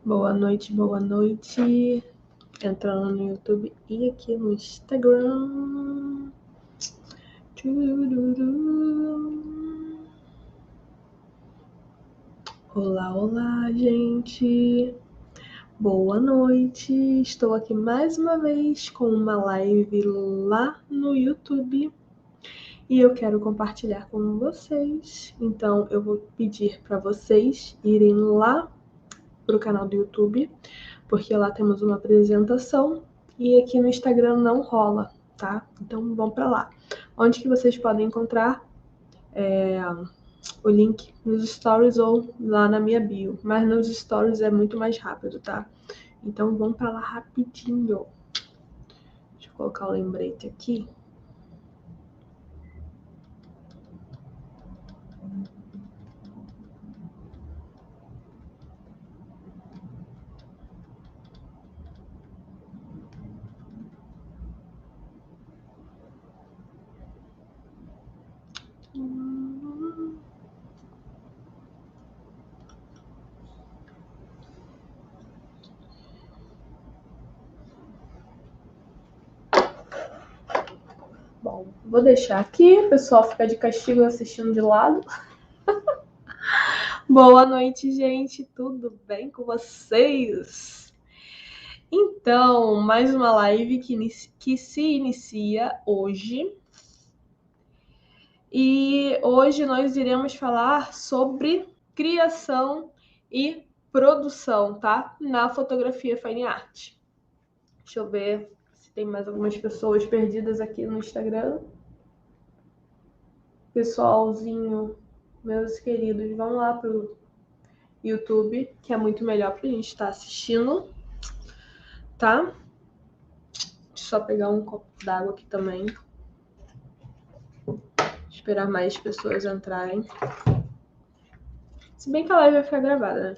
Boa noite. Entrando no YouTube e aqui no Instagram. Olá, gente. Boa noite. Estou aqui mais uma vez com uma live lá no YouTube e eu quero compartilhar com vocês. Então, eu vou pedir para vocês irem lá para o canal do YouTube, porque lá temos uma apresentação e aqui no Instagram não rola, tá? Então vão para lá. Onde que vocês podem encontrar o link nos stories ou lá na minha bio, mas nos stories é muito mais rápido, tá? Então vão para lá rapidinho. Deixa eu colocar o lembrete aqui. Bom, vou deixar aqui, o pessoal fica de castigo assistindo de lado. Boa noite, gente, tudo bem com vocês? Então, mais uma live que se inicia hoje. E hoje nós iremos falar sobre criação e produção, tá? Na fotografia fine art. Deixa eu ver se tem mais algumas pessoas perdidas aqui no Instagram. Pessoalzinho, meus queridos, vão lá pro YouTube, que é muito melhor pra gente estar assistindo, tá? Deixa eu só pegar um copo d'água aqui também. Esperar mais pessoas entrarem. Se bem que a live vai ficar gravada, né?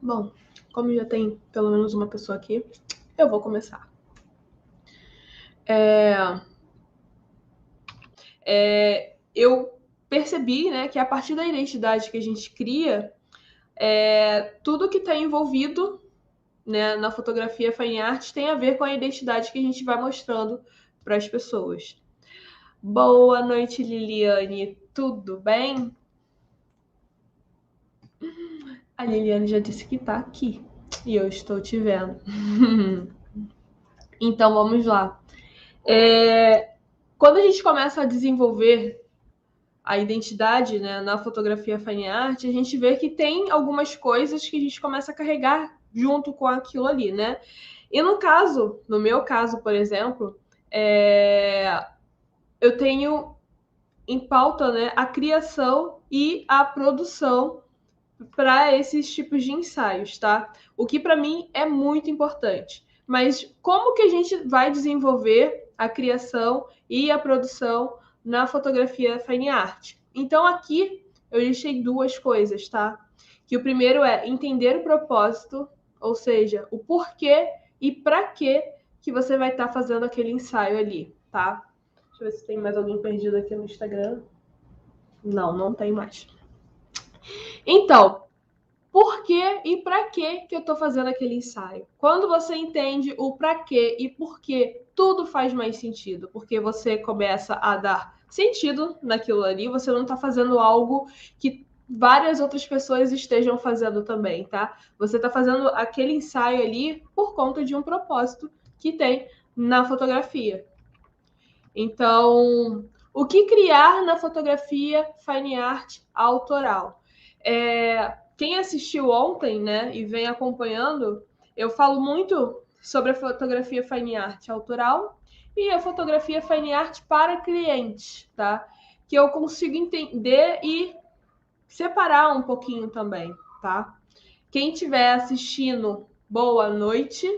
Bom, como já tem pelo menos uma pessoa aqui, eu vou começar. Eu percebi, né, que a partir da identidade que a gente cria, tudo que está envolvido, né, na fotografia fine art tem a ver com a identidade que a gente vai mostrando para as pessoas. Boa noite, Liliane. Tudo bem? A Liliane já disse que está aqui e eu estou te vendo. Então vamos lá. Quando a gente começa a desenvolver a identidade, né, na fotografia fine art, a gente vê que tem algumas coisas que a gente começa a carregar junto com aquilo ali, né? E no meu caso, por exemplo, eu tenho em pauta, né, a criação e a produção para esses tipos de ensaios, tá? O que para mim é muito importante. Mas como que a gente vai desenvolver a criação e a produção na fotografia fine art? Então aqui eu deixei duas coisas, tá? Que o primeiro é entender o propósito, ou seja, o porquê e para que você vai estar fazendo aquele ensaio ali, tá? Deixa eu ver se tem mais alguém perdido aqui no Instagram. Não tem mais. Então, por que e para que eu estou fazendo aquele ensaio? Quando você entende o para que e por que, tudo faz mais sentido, porque você começa a dar sentido naquilo ali, você não está fazendo algo que várias outras pessoas estejam fazendo também, tá? Você está fazendo aquele ensaio ali por conta de um propósito que tem na fotografia. Então, o que criar na fotografia fine art autoral? Quem assistiu ontem, né, e vem acompanhando, eu falo muito sobre a fotografia fine art autoral e a fotografia fine art para cliente, tá? Que eu consigo entender e separar um pouquinho também, tá? Quem estiver assistindo, boa noite.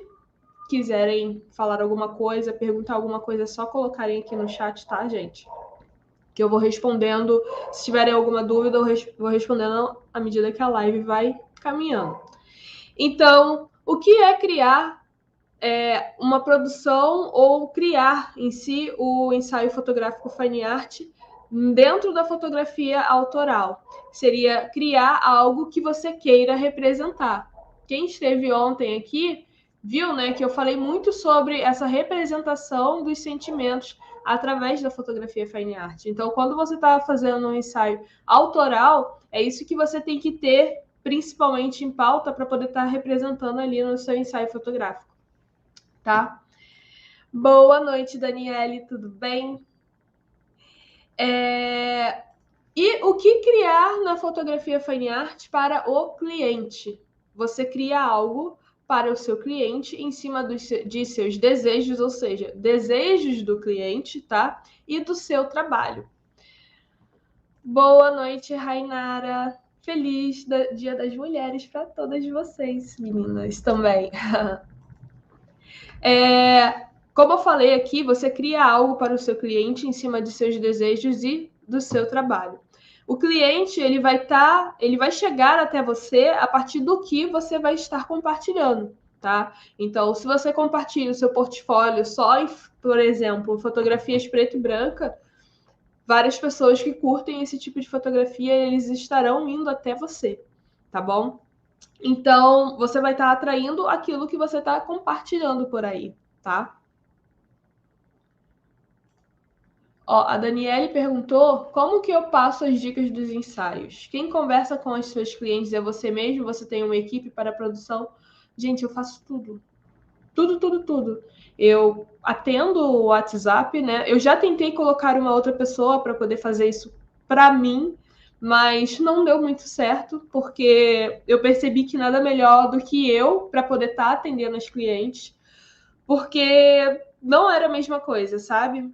Quiserem falar alguma coisa, perguntar alguma coisa, é só colocarem aqui no chat, tá, gente? Que eu vou respondendo. Se tiverem alguma dúvida, eu vou respondendo à medida que a live vai caminhando. Então, o que é criar uma produção ou criar em si o ensaio fotográfico fine art dentro da fotografia autoral. Seria criar algo que você queira representar. Quem esteve ontem aqui viu, né, que eu falei muito sobre essa representação dos sentimentos através da fotografia fine art. Então, quando você está fazendo um ensaio autoral, é isso que você tem que ter principalmente em pauta para poder estar representando ali no seu ensaio fotográfico, tá? Boa noite, Daniele, tudo bem? E o que criar na fotografia fine art para o cliente? Você cria algo para o seu cliente em cima de seus desejos, ou seja, desejos do cliente, tá? E do seu trabalho. Boa noite, Rainara. Feliz Dia das Mulheres para todas vocês, meninas, também. Como eu falei aqui, você cria algo para o seu cliente em cima de seus desejos e do seu trabalho. O cliente ele vai chegar até você a partir do que você vai estar compartilhando, tá? Então, se você compartilha o seu portfólio só em, por exemplo, fotografias preto e branca, várias pessoas que curtem esse tipo de fotografia, eles estarão indo até você, tá bom? Então, você vai estar atraindo aquilo que você está compartilhando por aí, tá? Ó, a Daniele perguntou como que eu passo as dicas dos ensaios. Quem conversa com os seus clientes é você mesmo? Você tem uma equipe para a produção? Gente, eu faço tudo. Tudo, tudo, tudo. Eu atendo o WhatsApp, né? Eu já tentei colocar uma outra pessoa para poder fazer isso para mim, mas não deu muito certo, porque eu percebi que nada melhor do que eu para poder estar atendendo os clientes, porque não era a mesma coisa, sabe?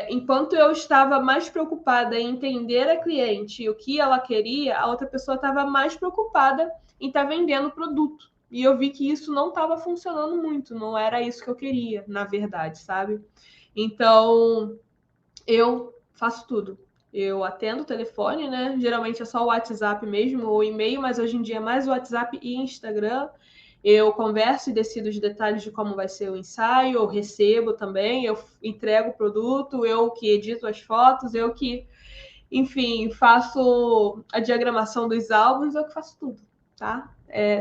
Enquanto eu estava mais preocupada em entender a cliente e o que ela queria, a outra pessoa estava mais preocupada em estar vendendo o produto. E eu vi que isso não estava funcionando muito, não era isso que eu queria, na verdade, sabe? Então, eu faço tudo. Eu atendo o telefone, né? Geralmente é só o WhatsApp mesmo, ou e-mail, mas hoje em dia é mais o WhatsApp e Instagram. Eu converso e decido os detalhes de como vai ser o ensaio, eu recebo também, eu entrego o produto, eu que edito as fotos, eu que, enfim, faço a diagramação dos álbuns, eu que faço tudo, tá?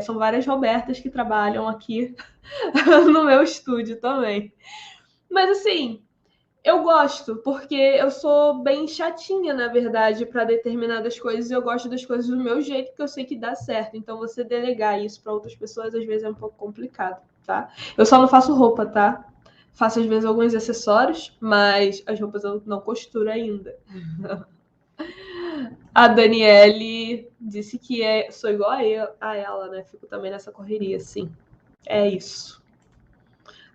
São várias Robertas que trabalham aqui no meu estúdio também. Mas assim, eu gosto, porque eu sou bem chatinha, na verdade, para determinadas coisas. Eu gosto das coisas do meu jeito, que eu sei que dá certo. Então, você delegar isso para outras pessoas, às vezes, é um pouco complicado, tá? Eu só não faço roupa, tá? Faço, às vezes, alguns acessórios, mas as roupas eu não costuro ainda. A Daniele disse que sou igual a ela, né? Fico também nessa correria, sim. É isso.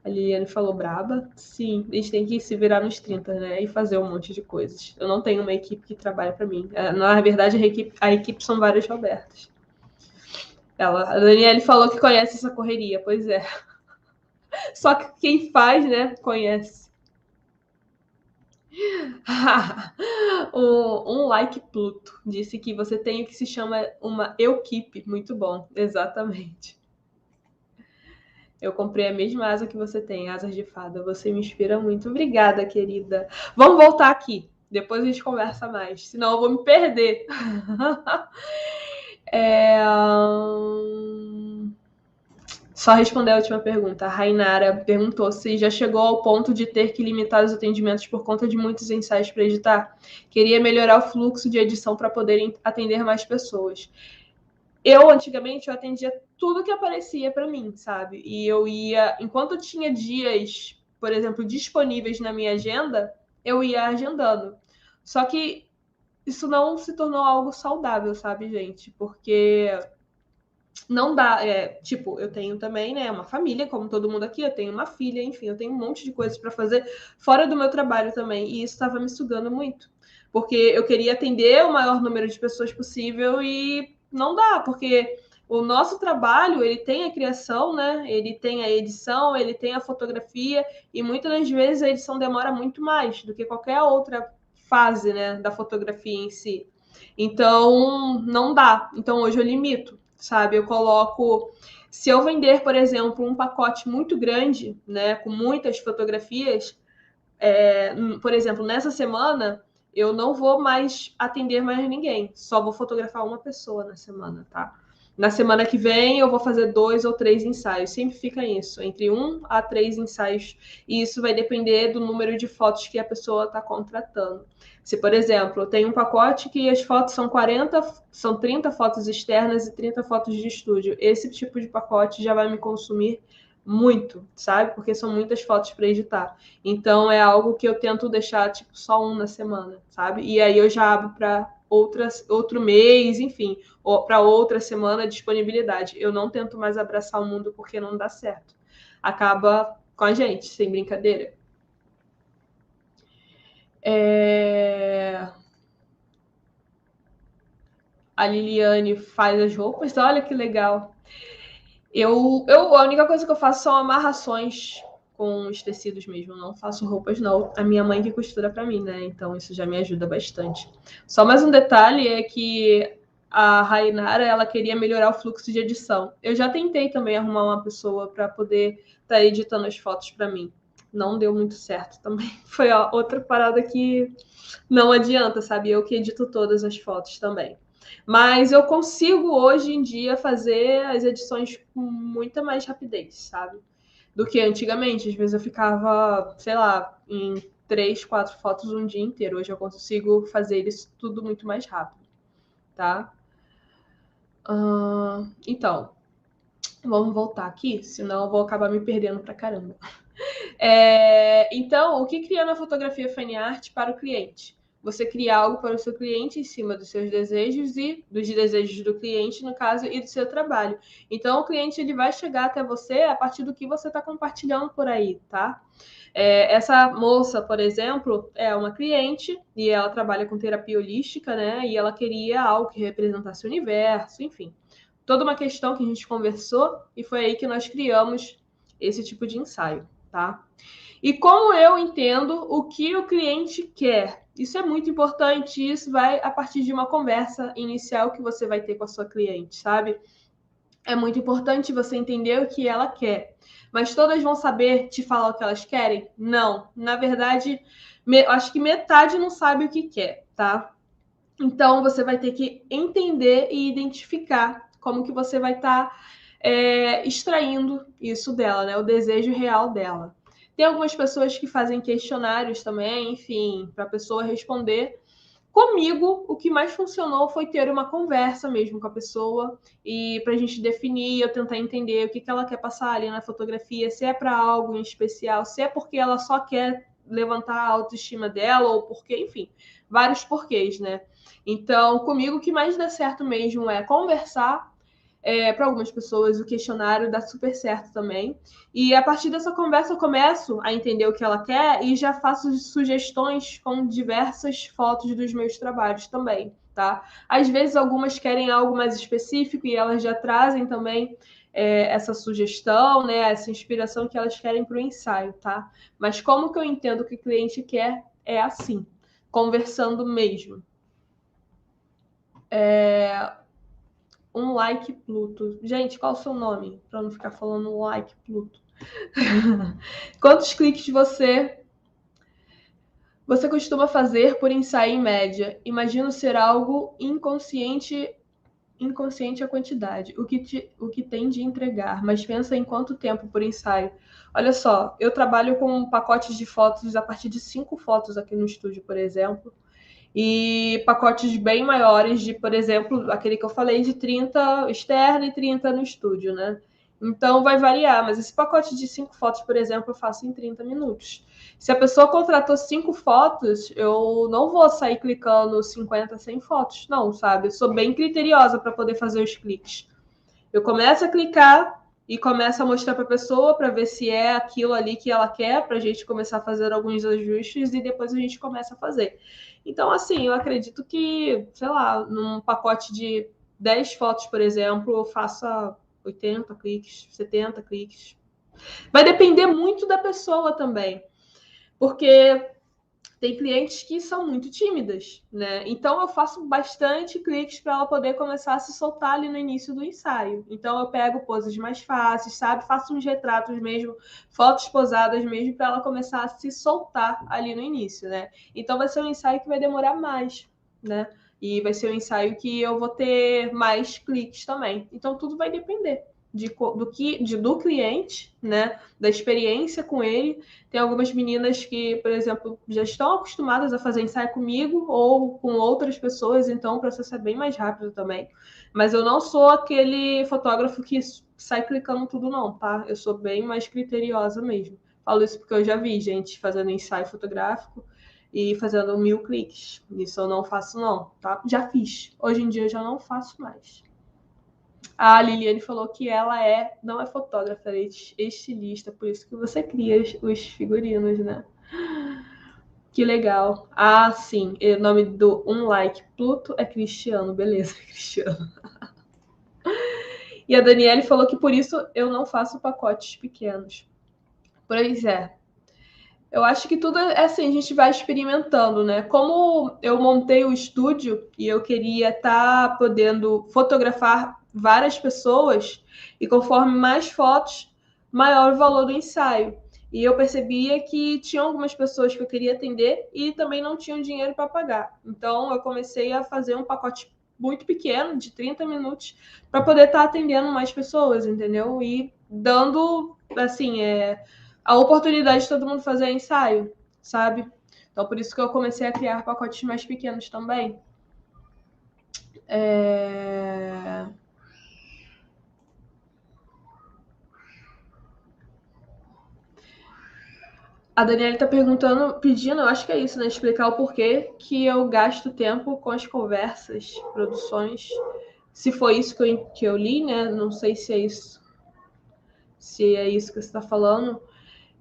A Liliane falou braba. Sim, a gente tem que se virar nos 30, né? E fazer um monte de coisas. Eu não tenho uma equipe que trabalha para mim. Na verdade, a equipe são várias Robertas. A Daniele falou que conhece essa correria. Pois é. Só que quem faz, né, conhece. um like Pluto disse que você tem o que se chama uma equipe. Muito bom, exatamente. Eu comprei a mesma asa que você tem, asas de fada. Você me inspira muito. Obrigada, querida. Vamos voltar aqui. Depois a gente conversa mais. Senão eu vou me perder. Só responder a última pergunta. A Rainara perguntou se já chegou ao ponto de ter que limitar os atendimentos por conta de muitos ensaios para editar. Queria melhorar o fluxo de edição para poder atender mais pessoas. Antigamente, eu atendia tudo que aparecia para mim, sabe? E eu ia, enquanto eu tinha dias, por exemplo, disponíveis na minha agenda, eu ia agendando. Só que isso não se tornou algo saudável, sabe, gente? Porque não dá, tipo, eu tenho também, né, uma família, como todo mundo aqui, eu tenho uma filha, enfim, eu tenho um monte de coisas para fazer fora do meu trabalho também, e isso estava me sugando muito, porque eu queria atender o maior número de pessoas possível e não dá, porque o nosso trabalho, ele tem a criação, né, ele tem a edição, ele tem a fotografia, e muitas das vezes a edição demora muito mais do que qualquer outra fase, né, da fotografia em si. Então, não dá. Então, hoje eu limito, sabe? Eu coloco Se eu vender, por exemplo, um pacote muito grande, né, com muitas fotografias, por exemplo, nessa semana, eu não vou mais atender mais ninguém, só vou fotografar uma pessoa na semana, tá? Na semana que vem, eu vou fazer 2 ou 3 ensaios. Sempre fica isso, entre 1 a 3 ensaios. E isso vai depender do número de fotos que a pessoa está contratando. Se, por exemplo, tem um pacote que as fotos são 30 fotos externas e 30 fotos de estúdio. Esse tipo de pacote já vai me consumir muito, sabe? Porque são muitas fotos para editar. Então é algo que eu tento deixar tipo só um na semana, sabe? E aí eu já abro para outro mês, enfim, ou para outra semana disponibilidade. Eu não tento mais abraçar o mundo porque não dá certo. Acaba com a gente, sem brincadeira. A Liliane faz as roupas, olha que legal. A única coisa que eu faço são amarrações com os tecidos mesmo, não faço roupas não. A minha mãe que costura para mim, né? Então isso já me ajuda bastante. Só mais um detalhe é que a Rainara, ela queria melhorar o fluxo de edição. Eu já tentei também arrumar uma pessoa para poder estar editando as fotos para mim. Não deu muito certo também. Foi outra parada que não adianta, sabe? Eu que edito todas as fotos também. Mas eu consigo hoje em dia fazer as edições com muita mais rapidez, sabe? Do que antigamente. Às vezes eu ficava, sei lá, em 3, 4 fotos um dia inteiro. Hoje eu consigo fazer isso tudo muito mais rápido, tá? Então, vamos voltar aqui, senão eu vou acabar me perdendo pra caramba. Então, o que cria na fotografia fine art para o cliente? Você cria algo para o seu cliente em cima dos seus desejos e dos desejos do cliente, no caso, e do seu trabalho. Então, o cliente ele vai chegar até você a partir do que você está compartilhando por aí, tá? Essa moça, por exemplo, é uma cliente e ela trabalha com terapia holística, né? E ela queria algo que representasse o universo, enfim. Toda uma questão que a gente conversou e foi aí que nós criamos esse tipo de ensaio, tá? E como eu entendo o que o cliente quer. Isso é muito importante, isso vai a partir de uma conversa inicial que você vai ter com a sua cliente, sabe? É muito importante você entender o que ela quer. Mas todas vão saber te falar o que elas querem? Não. Na verdade, acho que metade não sabe o que quer, tá? Então, você vai ter que entender e identificar como que você vai estar extraindo isso dela, né? O desejo real dela. Tem algumas pessoas que fazem questionários também, enfim, para a pessoa responder. Comigo, o que mais funcionou foi ter uma conversa mesmo com a pessoa e para a gente definir, eu tentar entender o que ela quer passar ali na fotografia, se é para algo em especial, se é porque ela só quer levantar a autoestima dela ou porque, enfim, vários porquês, né? Então, comigo, o que mais dá certo mesmo é conversar. Para algumas pessoas, o questionário dá super certo também. E a partir dessa conversa, eu começo a entender o que ela quer e já faço sugestões com diversas fotos dos meus trabalhos também, tá? Às vezes, algumas querem algo mais específico e elas já trazem também essa sugestão, né? Essa inspiração que elas querem para o ensaio, tá? Mas como que eu entendo o que o cliente quer é assim, conversando mesmo. Um like Pluto. Gente, qual é o seu nome? Para não ficar falando like Pluto. Quantos cliques você costuma fazer por ensaio em média? Imagino ser algo inconsciente a quantidade, o que tem de entregar, mas pensa em quanto tempo por ensaio. Olha só, eu trabalho com pacotes de fotos a partir de 5 fotos aqui no estúdio, por exemplo. E pacotes bem maiores de, por exemplo, aquele que eu falei de 30 externo e 30 no estúdio, né? Então vai variar, mas esse pacote de 5 fotos, por exemplo, eu faço em 30 minutos. Se a pessoa contratou 5 fotos, eu não vou sair clicando 50, 100 fotos, não, sabe? Eu sou bem criteriosa para poder fazer os cliques. Eu começo a clicar e começo a mostrar para a pessoa para ver se é aquilo ali que ela quer, para a gente começar a fazer alguns ajustes e depois a gente começa a fazer. Então, assim, eu acredito que, sei lá, num pacote de 10 fotos, por exemplo, eu faça 80 cliques, 70 cliques. Vai depender muito da pessoa também. Porque tem clientes que são muito tímidas, né? Então eu faço bastante cliques para ela poder começar a se soltar ali no início do ensaio. Então eu pego poses mais fáceis, sabe? Faço uns retratos mesmo, fotos posadas mesmo, para ela começar a se soltar ali no início, né? Então vai ser um ensaio que vai demorar mais, né? E vai ser um ensaio que eu vou ter mais cliques também. Então tudo vai depender do cliente, né? Da experiência com ele. Tem algumas meninas que, por exemplo, já estão acostumadas a fazer ensaio comigo ou com outras pessoas, então o processo é bem mais rápido também. Mas eu não sou aquele fotógrafo que sai clicando tudo, não, tá? Eu sou bem mais criteriosa mesmo. Falo isso porque eu já vi gente fazendo ensaio fotográfico e fazendo 1000 cliques. Isso eu não faço, não, tá? Já fiz. Hoje em dia eu já não faço mais. A Liliane falou que ela não é fotógrafa, ela é estilista, por isso que você cria os figurinos, né? Que legal. Ah, sim. O nome do like. Pluto é Cristiano, beleza, Cristiano. E a Daniele falou que por isso eu não faço pacotes pequenos. Pois é. Eu acho que tudo é assim, a gente vai experimentando, né? Como eu montei o estúdio e eu queria estar podendo fotografar várias pessoas, e conforme mais fotos, maior o valor do ensaio. E eu percebia que tinha algumas pessoas que eu queria atender e também não tinham dinheiro para pagar. Então eu comecei a fazer um pacote muito pequeno, de 30 minutos, para poder estar atendendo mais pessoas, entendeu? E dando, assim, a oportunidade de todo mundo fazer ensaio, sabe? Então, por isso que eu comecei a criar pacotes mais pequenos também. A Daniela tá perguntando, pedindo, eu acho que é isso, né? Explicar o porquê que eu gasto tempo com as conversas, produções. Se foi isso que eu li, né? Não sei se é isso. Se é isso que você está falando.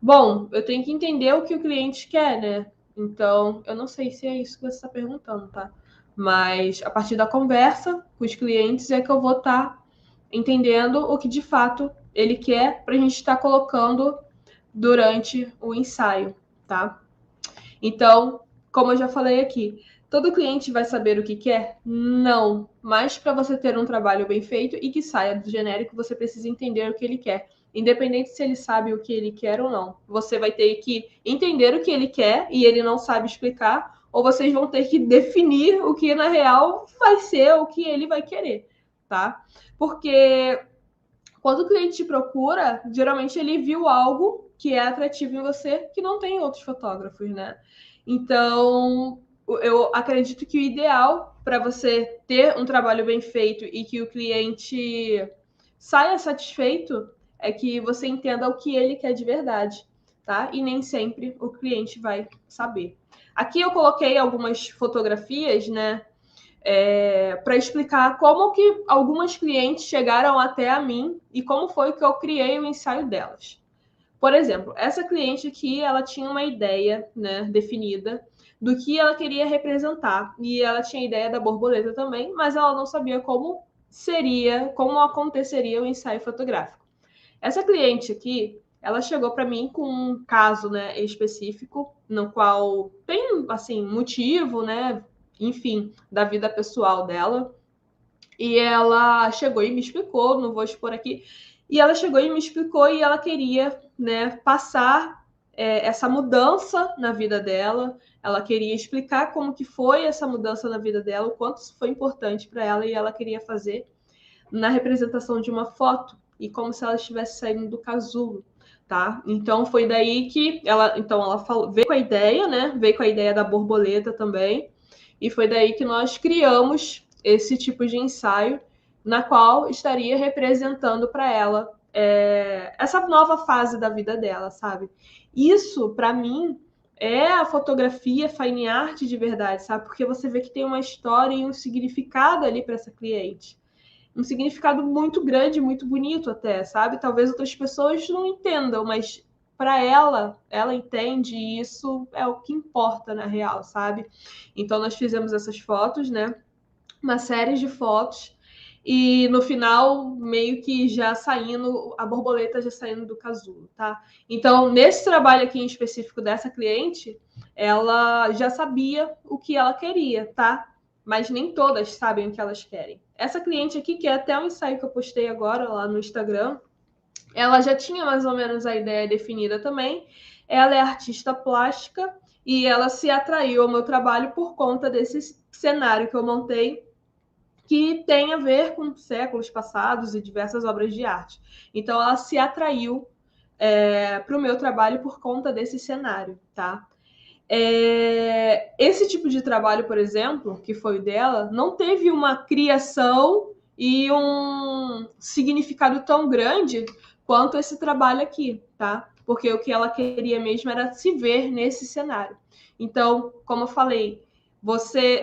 Bom, eu tenho que entender o que o cliente quer, né? Então, eu não sei se é isso que você está perguntando, tá? Mas a partir da conversa com os clientes é que eu vou estar entendendo o que de fato ele quer para a gente estar colocando durante o ensaio, tá? Então, como eu já falei aqui, todo cliente vai saber o que quer? Não. Mas para você ter um trabalho bem feito e que saia do genérico, você precisa entender o que ele quer. Independente se ele sabe o que ele quer ou não. Você vai ter que entender o que ele quer e ele não sabe explicar, ou vocês vão ter que definir o que na real vai ser o que ele vai querer, tá? Porque quando o cliente te procura, geralmente ele viu algo que é atrativo em você que não tem outros fotógrafos, né? Então, eu acredito que o ideal para você ter um trabalho bem feito e que o cliente saia satisfeito é que você entenda o que ele quer de verdade, tá? E nem sempre o cliente vai saber. Aqui eu coloquei algumas fotografias, né? Para explicar como que algumas clientes chegaram até a mim e como foi que eu criei o ensaio delas. Por exemplo, essa cliente aqui, ela tinha uma ideia, né, definida do que ela queria representar e ela tinha ideia da borboleta também, mas ela não sabia como aconteceria o ensaio fotográfico. Essa cliente aqui, ela chegou para mim com um caso, né, específico, no qual tem, assim, motivo, né, enfim, da vida pessoal dela. E ela chegou e me explicou, não vou expor aqui, e ela chegou e me explicou e ela queria, né, passar essa mudança na vida dela, ela queria explicar como que foi essa mudança na vida dela, o quanto isso foi importante para ela, e ela queria fazer na representação de uma foto e como se ela estivesse saindo do casulo, tá? Então foi daí que ela falou, veio com a ideia, né? Veio com a ideia da borboleta também, e foi daí que nós criamos esse tipo de ensaio na qual estaria representando para ela essa nova fase da vida dela, sabe? Isso para mim é a fotografia fine art de verdade, sabe? Porque você vê que tem uma história e um significado ali para essa cliente, um significado muito grande, muito bonito até, sabe? Talvez outras pessoas não entendam, mas para ela entende e isso é o que importa na real, sabe? Então nós fizemos essas fotos, né? Uma série de fotos e no final meio que já saindo, a borboleta já saindo do casulo, tá? Então, nesse trabalho aqui em específico dessa cliente, ela já sabia o que ela queria, tá? Mas nem todas sabem o que elas querem. Essa cliente aqui, que é até um ensaio que eu postei agora lá no Instagram, ela já tinha mais ou menos a ideia definida também. Ela é artista plástica e ela se atraiu ao meu trabalho por conta desse cenário que eu montei, que tem a ver com séculos passados e diversas obras de arte. Então, ela se atraiu para o meu trabalho por conta desse cenário, tá? Esse tipo de trabalho, por exemplo, que foi o dela, não teve uma criação e um significado tão grande quanto esse trabalho aqui, tá? Porque o que ela queria mesmo era se ver nesse cenário. Então, como eu falei,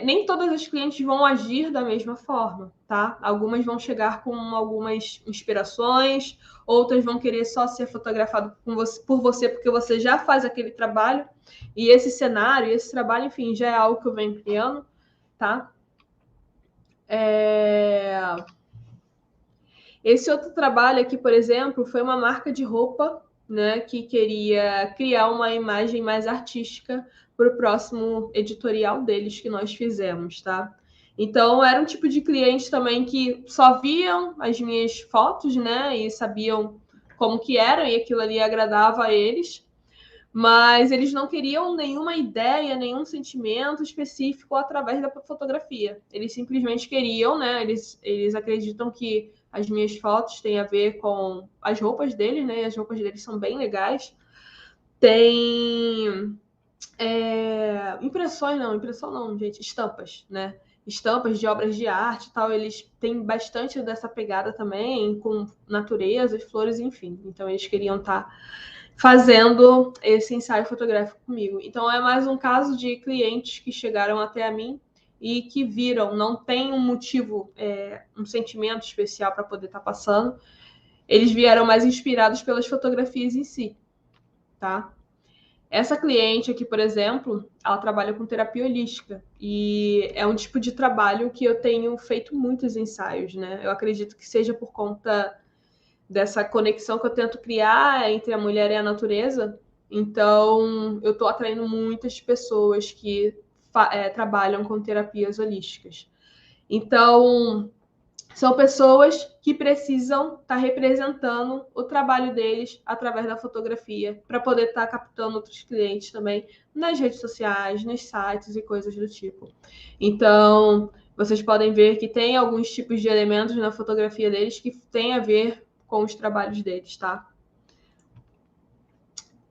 nem todas as clientes vão agir da mesma forma, tá? Algumas vão chegar com algumas inspirações, outras vão querer só ser fotografado por você porque você já faz aquele trabalho, e esse cenário, esse trabalho, enfim, já é algo que eu venho criando, tá? Esse outro trabalho aqui, por exemplo, foi uma marca de roupa, né, que queria criar uma imagem mais artística para o próximo editorial deles que nós fizemos, tá? Então, era um tipo de cliente também que só viam as minhas fotos, né, e sabiam como que eram, e aquilo ali agradava a eles, mas eles não queriam nenhuma ideia, nenhum sentimento específico através da fotografia. Eles simplesmente queriam, né? Eles acreditam que as minhas fotos têm a ver com as roupas deles, né? As roupas deles são bem legais. Tem impressão não, gente, estampas, né? Estampas de obras de arte e tal, eles têm bastante dessa pegada também, com natureza, flores, enfim. Então, eles queriam estar fazendo esse ensaio fotográfico comigo. Então, é mais um caso de clientes que chegaram até a mim e que viram, não tem um motivo, um sentimento especial para poder estar passando. Eles vieram mais inspirados pelas fotografias em si, tá? Essa cliente aqui, por exemplo, ela trabalha com terapia holística e é um tipo de trabalho que eu tenho feito muitos ensaios, né? Eu acredito que seja por conta dessa conexão que eu tento criar entre a mulher e a natureza. Então, eu estou atraindo muitas pessoas que trabalham com terapias holísticas. Então, são pessoas que precisam estar representando o trabalho deles através da fotografia, para poder estar captando outros clientes também nas redes sociais, nos sites e coisas do tipo. Então, vocês podem ver que tem alguns tipos de elementos na fotografia deles que têm a ver com os trabalhos deles, tá?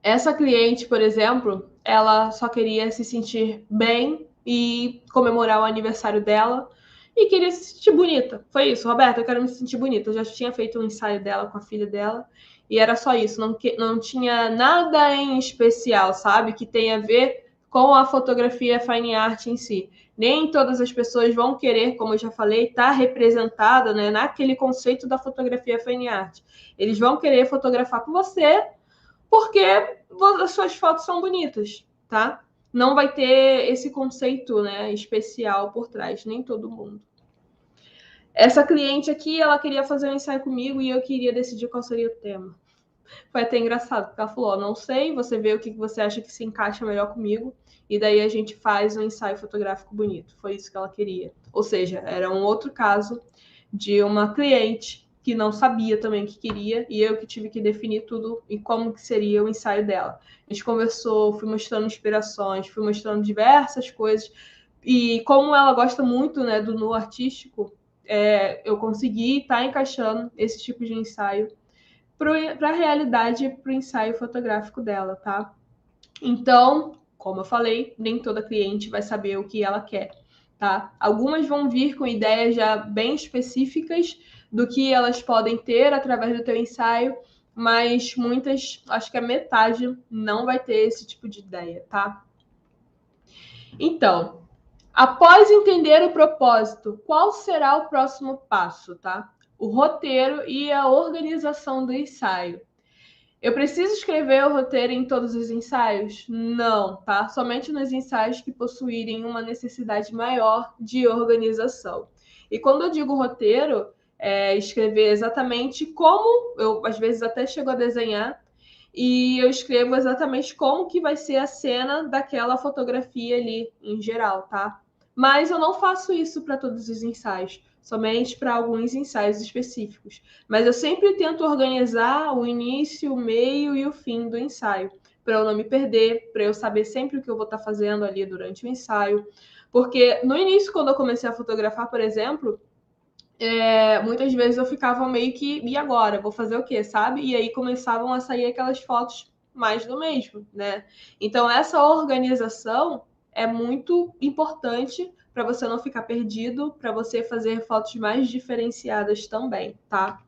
Essa cliente, por exemplo, ela só queria se sentir bem e comemorar o aniversário dela e queria se sentir bonita. Foi isso, Roberta, eu quero me sentir bonita. Eu já tinha feito um ensaio dela com a filha dela e era só isso, não tinha nada em especial, sabe? Que tenha a ver com a fotografia fine art em si. Nem todas as pessoas vão querer, como eu já falei, estar representada, né, naquele conceito da fotografia fine art. Eles vão querer fotografar com você porque as suas fotos são bonitas, tá? Não vai ter esse conceito, né, especial por trás, nem todo mundo. Essa cliente aqui, ela queria fazer um ensaio comigo e eu queria decidir qual seria o tema. Foi até engraçado, porque ela falou, não sei, você vê o que você acha que se encaixa melhor comigo, e daí a gente faz um ensaio fotográfico bonito. Foi isso que ela queria. Ou seja, era um outro caso de uma cliente que não sabia também o que queria, e eu que tive que definir tudo e como que seria o ensaio dela. A gente conversou, fui mostrando inspirações, fui mostrando diversas coisas, e como ela gosta muito, né, do nu artístico, eu consegui estar encaixando esse tipo de ensaio para a realidade, para o ensaio fotográfico dela, tá? Então, como eu falei, nem toda cliente vai saber o que ela quer, tá? Algumas vão vir com ideias já bem específicas do que elas podem ter através do teu ensaio, mas muitas, acho que a metade não vai ter esse tipo de ideia, tá? Então, após entender o propósito, qual será o próximo passo, tá? O roteiro e a organização do ensaio. Eu preciso escrever o roteiro em todos os ensaios? Não, tá? Somente nos ensaios que possuírem uma necessidade maior de organização. E quando eu digo roteiro, escrever exatamente como, eu às vezes até chego a desenhar, e eu escrevo exatamente como que vai ser a cena daquela fotografia ali em geral, tá? Mas eu não faço isso para todos os ensaios, somente para alguns ensaios específicos. Mas eu sempre tento organizar o início, o meio e o fim do ensaio, para eu não me perder, para eu saber sempre o que eu vou estar fazendo ali durante o ensaio. Porque no início, quando eu comecei a fotografar, por exemplo, muitas vezes eu ficava meio que, e agora? Vou fazer o quê, sabe? E aí começavam a sair aquelas fotos mais do mesmo, né? Então, essa organização é muito importante para você não ficar perdido, para você fazer fotos mais diferenciadas também, tá?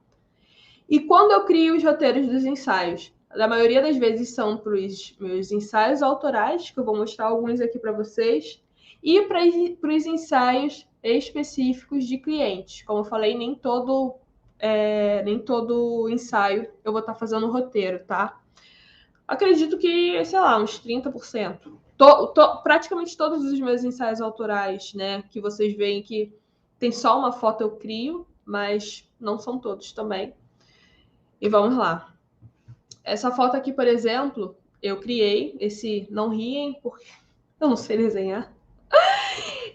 E quando eu crio os roteiros dos ensaios? A maioria das vezes são para os meus ensaios autorais, que eu vou mostrar alguns aqui para vocês, e para os ensaios específicos de clientes. Como eu falei, nem todo ensaio eu vou estar fazendo roteiro, tá? Acredito que, sei lá, uns 30%. Praticamente todos os meus ensaios autorais, né, que vocês veem que tem só uma foto eu crio, mas não são todos também. E vamos lá. Essa foto aqui, por exemplo, eu criei esse não riem, porque eu não sei desenhar.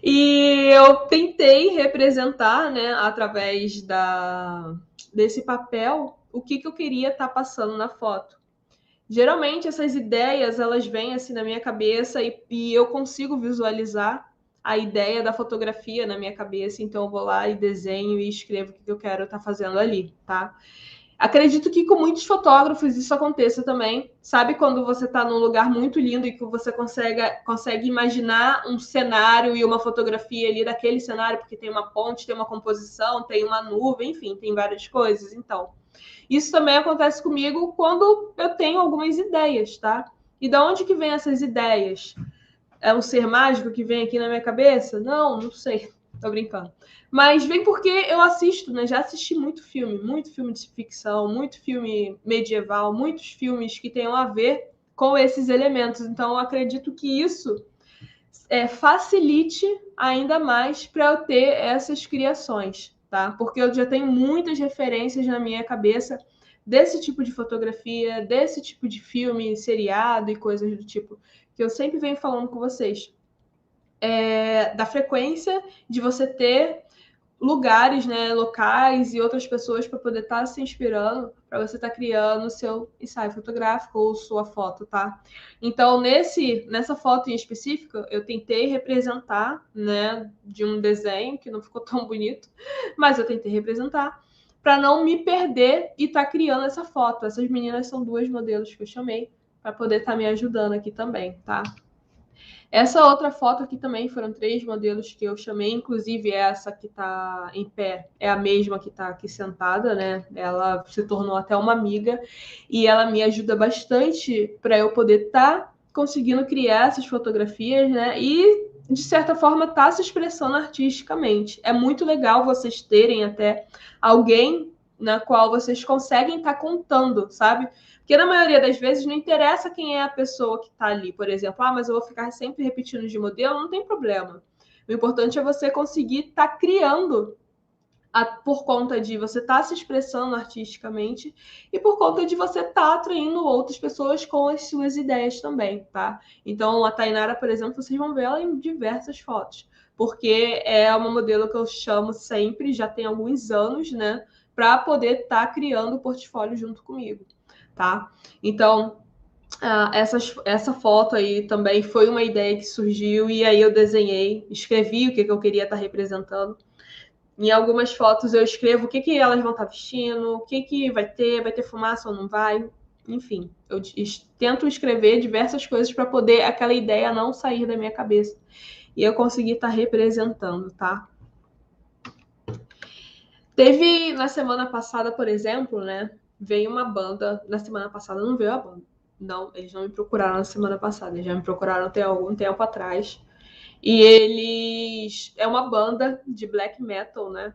E eu tentei representar, né, através desse papel, o que eu queria estar passando na foto. Geralmente essas ideias, elas vêm assim na minha cabeça e eu consigo visualizar a ideia da fotografia na minha cabeça, então eu vou lá e desenho e escrevo o que eu quero estar fazendo ali, tá? Acredito que com muitos fotógrafos isso aconteça também. Sabe quando você está num lugar muito lindo e que você consegue imaginar um cenário e uma fotografia ali daquele cenário, porque tem uma ponte, tem uma composição, tem uma nuvem, enfim, tem várias coisas. Então, isso também acontece comigo quando eu tenho algumas ideias, tá? E da onde que vem essas ideias? É um ser mágico que vem aqui na minha cabeça? Não sei. Tô brincando. Mas vem porque eu assisto, né? Já assisti muito filme de ficção, muito filme medieval, muitos filmes que tenham a ver com esses elementos. Então, eu acredito que isso facilite ainda mais para eu ter essas criações, tá? Porque eu já tenho muitas referências na minha cabeça desse tipo de fotografia, desse tipo de filme, seriado e coisas do tipo, que eu sempre venho falando com vocês. Da frequência de você ter lugares, né, locais e outras pessoas para poder estar se inspirando, para você estar criando o seu ensaio fotográfico ou sua foto, tá? Então, nessa foto em específico, eu tentei representar, né, de um desenho que não ficou tão bonito, mas eu tentei representar para não me perder e estar criando essa foto. Essas meninas são duas modelos que eu chamei para poder estar me ajudando aqui também, tá? Essa outra foto aqui também foram 3 modelos que eu chamei, inclusive essa que está em pé é a mesma que está aqui sentada, né? Ela se tornou até uma amiga e ela me ajuda bastante para eu poder estar conseguindo criar essas fotografias, né? E de certa forma tá se expressando artisticamente. É muito legal vocês terem até alguém na qual vocês conseguem estar contando, sabe? Porque na maioria das vezes não interessa quem é a pessoa que está ali, por exemplo, mas eu vou ficar sempre repetindo de modelo, não tem problema. O importante é você conseguir estar criando por conta de você estar se expressando artisticamente e por conta de você estar atraindo outras pessoas com as suas ideias também, tá? Então, a Tainara, por exemplo, vocês vão ver ela em diversas fotos, porque é uma modelo que eu chamo sempre, já tem alguns anos, né, para poder estar criando o portfólio junto comigo, tá? Então, essa foto aí também foi uma ideia que surgiu e aí eu desenhei, escrevi o que eu queria estar representando. Em algumas fotos eu escrevo o que elas vão estar vestindo, o que vai ter fumaça ou não vai. Enfim, eu tento escrever diversas coisas para poder aquela ideia não sair da minha cabeça e eu conseguir estar representando, tá? Teve na semana passada, por exemplo, né? Veio uma banda. Na semana passada não veio a banda. Não, eles não me procuraram na semana passada, eles já me procuraram até algum tempo atrás. E eles. É uma banda de black metal, né?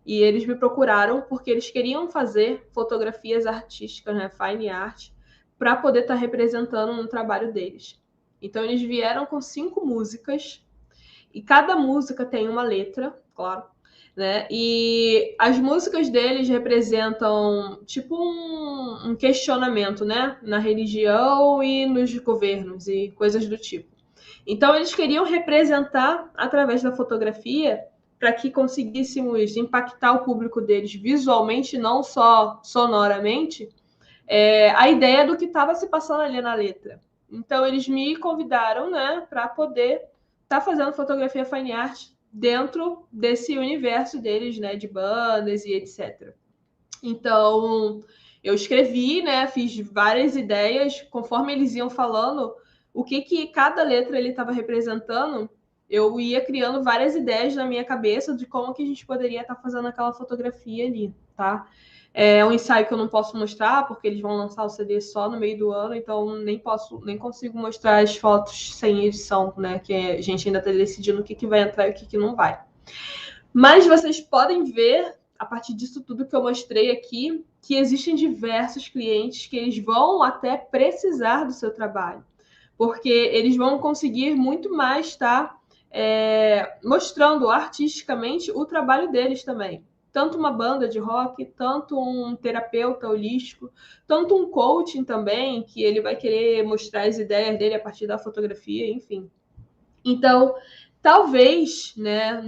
E eles me procuraram porque eles queriam fazer fotografias artísticas, né? Fine art, para poder estar representando no trabalho deles. Então eles vieram com 5 músicas e cada música tem uma letra, claro. né? E as músicas deles representam tipo um questionamento, né? Na religião e nos governos e coisas do tipo. Então eles queriam representar através da fotografia para que conseguíssemos impactar o público deles visualmente, não só sonoramente, a ideia do que estava se passando ali na letra. Então eles me convidaram, né, para poder estar fazendo fotografia fine art dentro desse universo deles, né, de bandas e etc. Então eu escrevi, né, fiz várias ideias conforme eles iam falando o que cada letra ele estava representando. Eu ia criando várias ideias na minha cabeça de como que a gente poderia estar fazendo aquela fotografia ali, tá? É um ensaio que eu não posso mostrar, porque eles vão lançar o CD só no meio do ano, então nem consigo mostrar as fotos sem edição, né? Que a gente ainda está decidindo o que vai entrar e o que não vai. Mas vocês podem ver, a partir disso tudo que eu mostrei aqui, que existem diversos clientes que eles vão até precisar do seu trabalho, porque eles vão conseguir muito mais estar mostrando artisticamente o trabalho deles também. Tanto uma banda de rock, tanto um terapeuta holístico, tanto um coaching também, que ele vai querer mostrar as ideias dele a partir da fotografia, enfim. Então, talvez, né,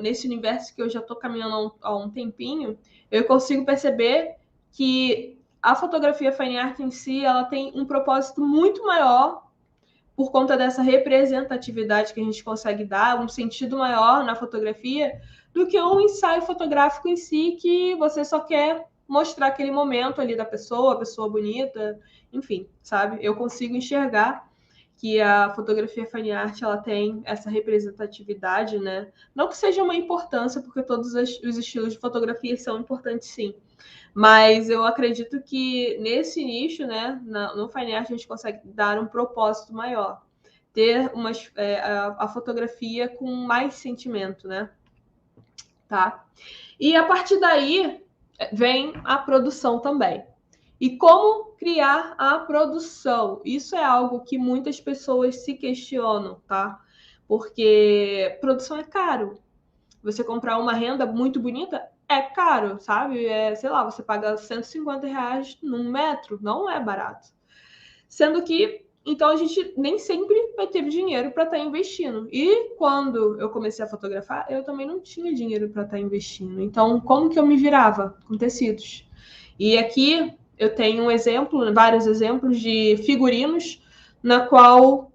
nesse universo que eu já estou caminhando há um tempinho, eu consigo perceber que a fotografia fine art em si, ela tem um propósito muito maior por conta dessa representatividade que a gente consegue dar, um sentido maior na fotografia, do que um ensaio fotográfico em si, que você só quer mostrar aquele momento ali da pessoa, a pessoa bonita, enfim, sabe? Eu consigo enxergar que a fotografia fine art ela tem essa representatividade, né? Não que seja uma importância, porque todos os estilos de fotografia são importantes, sim. Mas eu acredito que nesse nicho, né, no fine art, a gente consegue dar um propósito maior. Ter a fotografia com mais sentimento, né? Tá? E a partir daí vem a produção também. E como criar a produção? Isso é algo que muitas pessoas se questionam, tá? Porque produção é caro. Você comprar uma renda muito bonita é caro, sabe? Sei lá, você paga R$ 150 num metro, não é barato. Sendo que, então, a gente nem sempre vai ter dinheiro para estar investindo. E quando eu comecei a fotografar, eu também não tinha dinheiro para estar investindo. Então, como que eu me virava com tecidos? E aqui eu tenho um exemplo, vários exemplos de figurinos na qual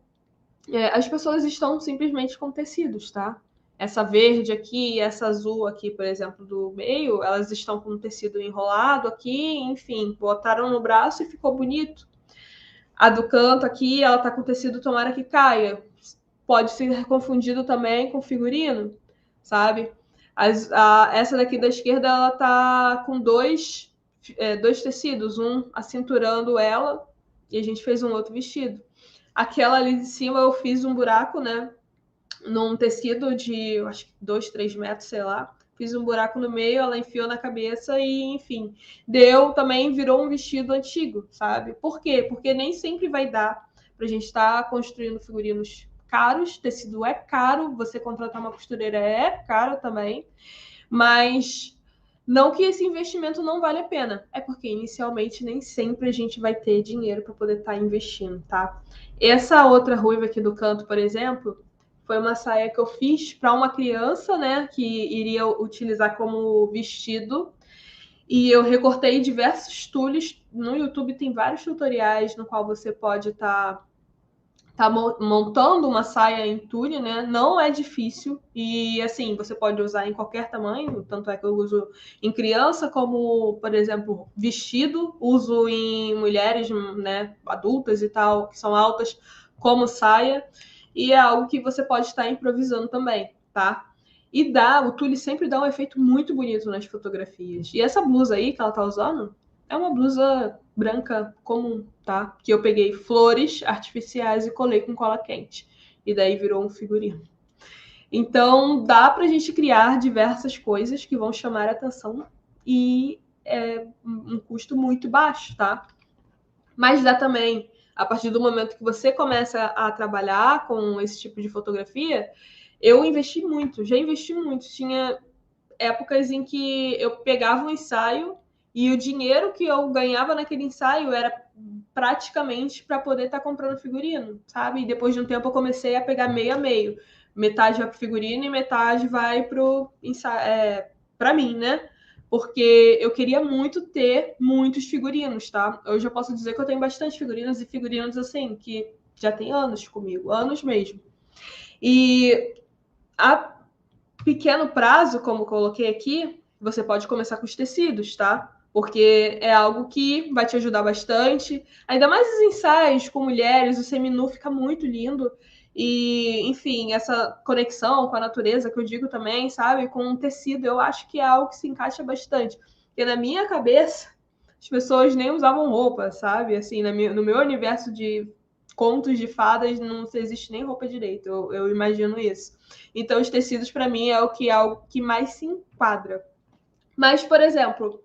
as pessoas estão simplesmente com tecidos, tá? Essa verde aqui, essa azul aqui, por exemplo, do meio, elas estão com tecido enrolado aqui, enfim, botaram no braço e ficou bonito. A do canto aqui, ela tá com tecido tomara que caia. Pode ser confundido também com figurino, sabe? Essa daqui da esquerda, ela tá com dois tecidos, um acinturando ela, e a gente fez um outro vestido. Aquela ali de cima eu fiz um buraco, né? Num tecido de, acho que 2, 3 metros, sei lá. Fiz um buraco no meio, ela enfiou na cabeça e, enfim, também virou um vestido antigo, sabe? Por quê? Porque nem sempre vai dar pra gente estar construindo figurinos caros, tecido é caro, você contratar uma costureira é caro também, mas não que esse investimento não vale a pena, é porque inicialmente nem sempre a gente vai ter dinheiro para poder estar investindo, tá? Essa outra ruiva aqui do canto, por exemplo, foi uma saia que eu fiz para uma criança, né, que iria utilizar como vestido. E eu recortei diversos tules. No YouTube tem vários tutoriais no qual você pode estar montando uma saia em tule, né? Não é difícil. E assim, você pode usar em qualquer tamanho. Tanto é que eu uso em criança, como, por exemplo, vestido. Uso em mulheres, né, adultas e tal, que são altas, como saia. E é algo que você pode estar improvisando também, tá? E o tule sempre dá um efeito muito bonito nas fotografias. E essa blusa aí que ela tá usando é uma blusa branca comum, tá? Que eu peguei flores artificiais e colei com cola quente. E daí virou um figurino. Então, dá pra gente criar diversas coisas que vão chamar a atenção e é um custo muito baixo, tá? Mas dá também, a partir do momento que você começa a trabalhar com esse tipo de fotografia, eu investi muito, já investi muito. épocas em que eu pegava um ensaio e o dinheiro que eu ganhava naquele ensaio era praticamente para poder estar comprando figurino, sabe? E depois de um tempo eu comecei a pegar meio a meio. Metade vai pro figurino e metade vai pro ensaio, para mim, né? Porque eu queria muito ter muitos figurinos, tá? Hoje eu posso dizer que eu tenho bastante figurinos e figurinos assim, que já tem anos comigo, anos mesmo. E a pequeno prazo, como coloquei aqui, você pode começar com os tecidos, tá? Porque é algo que vai te ajudar bastante. Ainda mais os ensaios com mulheres, o seminu fica muito lindo. E, enfim, essa conexão com a natureza que eu digo também, sabe? Com o tecido, eu acho que é algo que se encaixa bastante. Porque na minha cabeça, as pessoas nem usavam roupa, sabe? Assim, no meu universo de contos de fadas, não existe nem roupa direito. Eu imagino isso. Então, os tecidos, para mim, é o que mais se enquadra. Mas, por exemplo,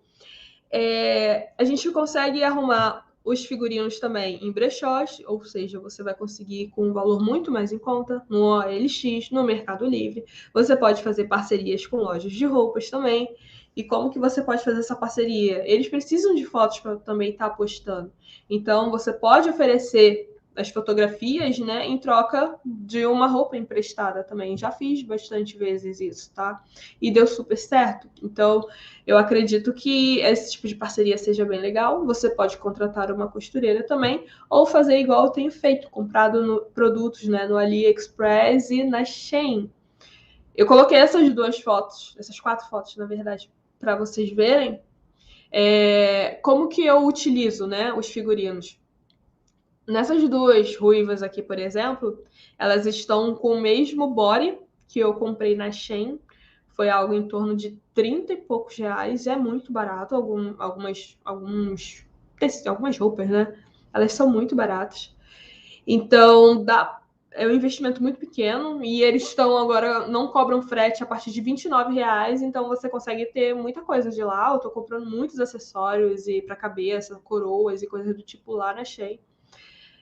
a gente consegue arrumar os figurinos também em brechós, ou seja, você vai conseguir com um valor muito mais em conta no OLX, no Mercado Livre. Você pode fazer parcerias com lojas de roupas também. E como que você pode fazer essa parceria? Eles precisam de fotos para também estar postando. Então, você pode oferecer as fotografias, né, em troca de uma roupa emprestada também. Já fiz bastante vezes isso, tá? E deu super certo. Então, eu acredito que esse tipo de parceria seja bem legal. Você pode contratar uma costureira também, ou fazer igual eu tenho feito, comprado produtos, né, no AliExpress e na Shein. Eu coloquei essas 2 fotos, essas 4 fotos, na verdade, para vocês verem como que eu utilizo, né, os figurinos. Nessas 2 ruivas aqui, por exemplo, elas estão com o mesmo body que eu comprei na Shein. Foi algo em torno de 30 e poucos reais. É muito barato. Algumas roupas, né? Elas são muito baratas. Então, é um investimento muito pequeno. E eles estão agora, não cobram frete a partir de R$ 29. Então, você consegue ter muita coisa de lá. Eu tô comprando muitos acessórios e para cabeça, coroas e coisas do tipo lá na Shein.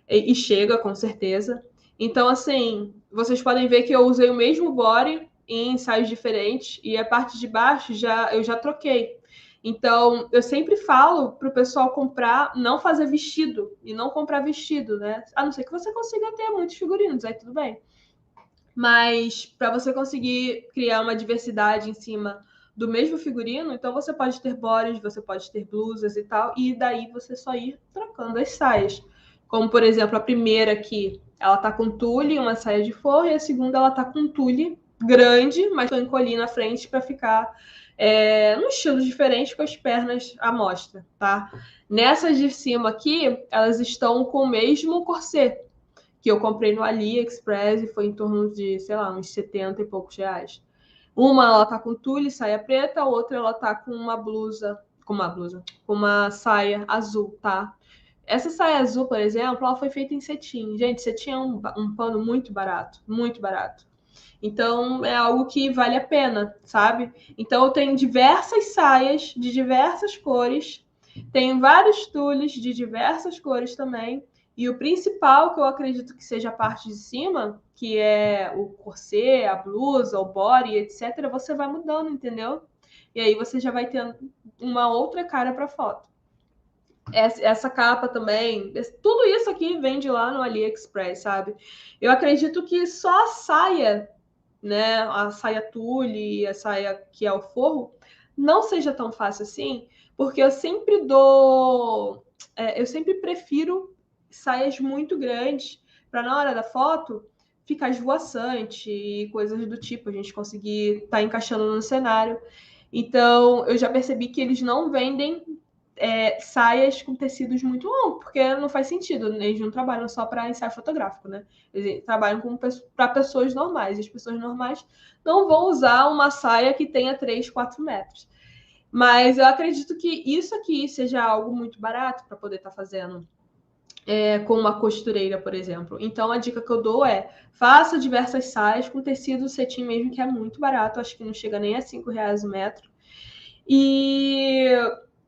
E chega, com certeza. Então, assim, vocês podem ver que eu usei o mesmo body em ensaios diferentes e a parte de baixo eu já troquei. Então, eu sempre falo para o pessoal comprar, não fazer vestido e não comprar vestido, né? A não ser que você consiga ter muitos figurinos, aí tudo bem. Mas para você conseguir criar uma diversidade em cima do mesmo figurino, então você pode ter bodies, você pode ter blusas e tal, e daí você só ir trocando as saias. Como, por exemplo, a primeira aqui, ela tá com tule, uma saia de forro, e a segunda ela tá com tule grande, mas eu encolhi na frente para ficar num estilo diferente com as pernas à mostra, tá? Nessas de cima aqui, elas estão com o mesmo corset que eu comprei no AliExpress e foi em torno de, sei lá, uns 70 e poucos reais. Uma ela tá com tule, saia preta, a outra ela tá com uma saia azul, tá? Essa saia azul, por exemplo, ela foi feita em cetim. Gente, cetim é um pano muito barato, muito barato. Então, é algo que vale a pena, sabe? Então, eu tenho diversas saias de diversas cores, tenho vários tules de diversas cores também, e o principal, que eu acredito que seja a parte de cima, que é o corset, a blusa, o body, etc., você vai mudando, entendeu? E aí você já vai tendo uma outra cara para foto. Essa capa também, tudo isso aqui vende lá no AliExpress, sabe? Eu acredito que só a saia, né, a saia tule, a saia que é o forro, não seja tão fácil assim, porque eu sempre prefiro saias muito grandes para na hora da foto ficar esvoaçante e coisas do tipo, a gente conseguir estar encaixando no cenário. Então, eu já percebi que eles não vendem saias com tecidos muito longos, porque não faz sentido, eles não trabalham só para ensaio fotográfico, né? Eles trabalham para pessoas normais, e as pessoas normais não vão usar uma saia que tenha 3, 4 metros. Mas eu acredito que isso aqui seja algo muito barato para poder estar fazendo com uma costureira, por exemplo. Então, a dica que eu dou é faça diversas saias com tecido cetim mesmo, que é muito barato, acho que não chega nem a R$ 5 o metro. E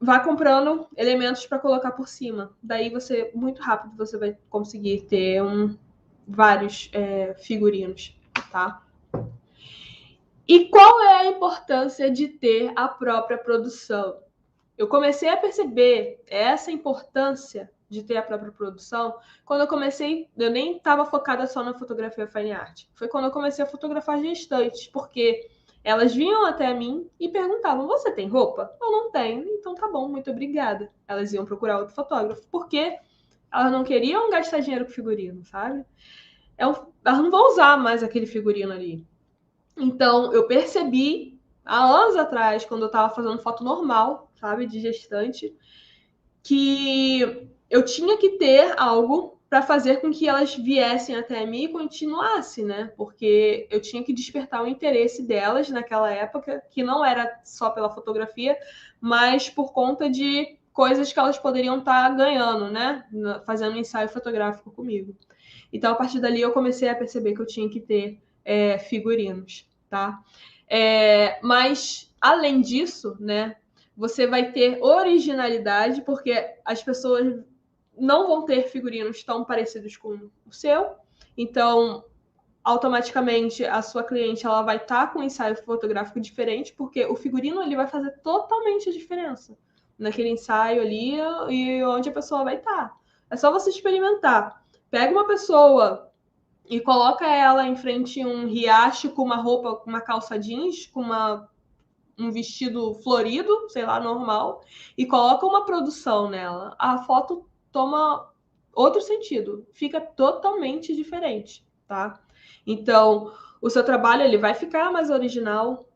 vá comprando elementos para colocar por cima. Daí muito rápido, você vai conseguir ter vários figurinos, tá? E qual é a importância de ter a própria produção? Eu comecei a perceber essa importância de ter a própria produção quando eu comecei. Eu nem estava focada só na fotografia fine art. Foi quando eu comecei a fotografar gestantes, porque elas vinham até mim e perguntavam: Você tem roupa? Eu não tenho. Então tá bom, muito obrigada. Elas iam procurar outro fotógrafo, porque elas não queriam gastar dinheiro com figurino, sabe? Elas não vão usar mais aquele figurino ali. Então, eu percebi há anos atrás, quando eu estava fazendo foto normal, sabe, de gestante, que eu tinha que ter algo para fazer com que elas viessem até mim e continuassem, né? Porque eu tinha que despertar o interesse delas naquela época, que não era só pela fotografia, mas por conta de coisas que elas poderiam estar ganhando, né? Fazendo um ensaio fotográfico comigo. Então, a partir dali, eu comecei a perceber que eu tinha que ter figurinos, tá? Mas, além disso, né, você vai ter originalidade, porque as pessoas não vão ter figurinos tão parecidos com o seu. Então, automaticamente, a sua cliente ela vai estar com um ensaio fotográfico diferente, porque o figurino ele vai fazer totalmente a diferença naquele ensaio ali e onde a pessoa vai estar. É só você experimentar. Pega uma pessoa e coloca ela em frente a um riacho com uma roupa, com uma calça jeans, com um vestido florido, sei lá, normal, e coloca uma produção nela. A foto toma outro sentido, fica totalmente diferente, tá? Então, o seu trabalho ele vai ficar mais original,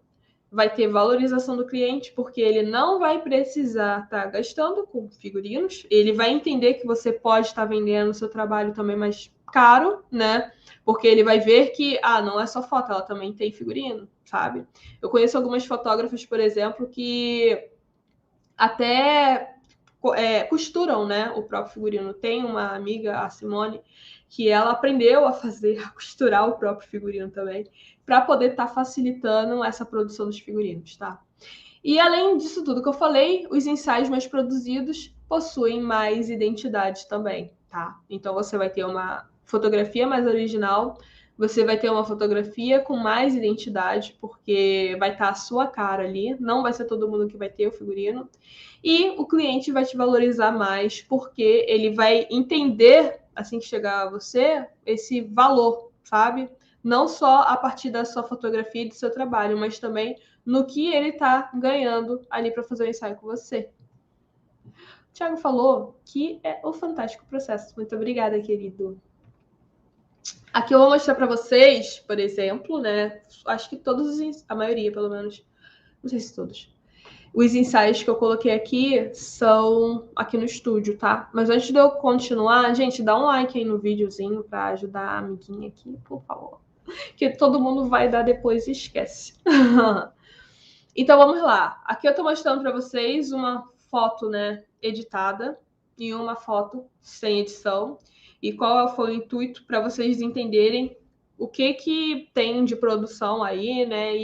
vai ter valorização do cliente, porque ele não vai precisar estar gastando com figurinos, ele vai entender que você pode estar vendendo o seu trabalho também mais caro, né? Porque ele vai ver que, não é só foto, ela também tem figurino, sabe? Eu conheço algumas fotógrafas, por exemplo, que até costuram, né, o próprio figurino. Tem uma amiga, a Simone, que ela aprendeu a fazer, a costurar o próprio figurino também, para poder estar facilitando essa produção dos figurinos, tá? E além disso tudo que eu falei, os ensaios mais produzidos possuem mais identidade também, tá? Então você vai ter uma fotografia mais original, você vai ter uma fotografia com mais identidade, porque vai estar a sua cara ali, não vai ser todo mundo que vai ter o figurino. E o cliente vai te valorizar mais, porque ele vai entender, assim que chegar a você, esse valor, sabe? Não só a partir da sua fotografia e do seu trabalho, mas também no que ele está ganhando ali para fazer o ensaio com você. O Thiago falou que é o fantástico processo. Muito obrigada, querido. Aqui eu vou mostrar para vocês, por exemplo, né? Acho que todos, a maioria, pelo menos, não sei se todos. Os ensaios que eu coloquei aqui são aqui no estúdio, tá? Mas antes de eu continuar, gente, dá um like aí no videozinho para ajudar a amiguinha aqui, por favor. Que todo mundo vai dar depois e esquece. Então vamos lá. Aqui eu tô mostrando para vocês uma foto, né, editada e uma foto sem edição. E qual foi o intuito para vocês entenderem o que tem de produção aí, né,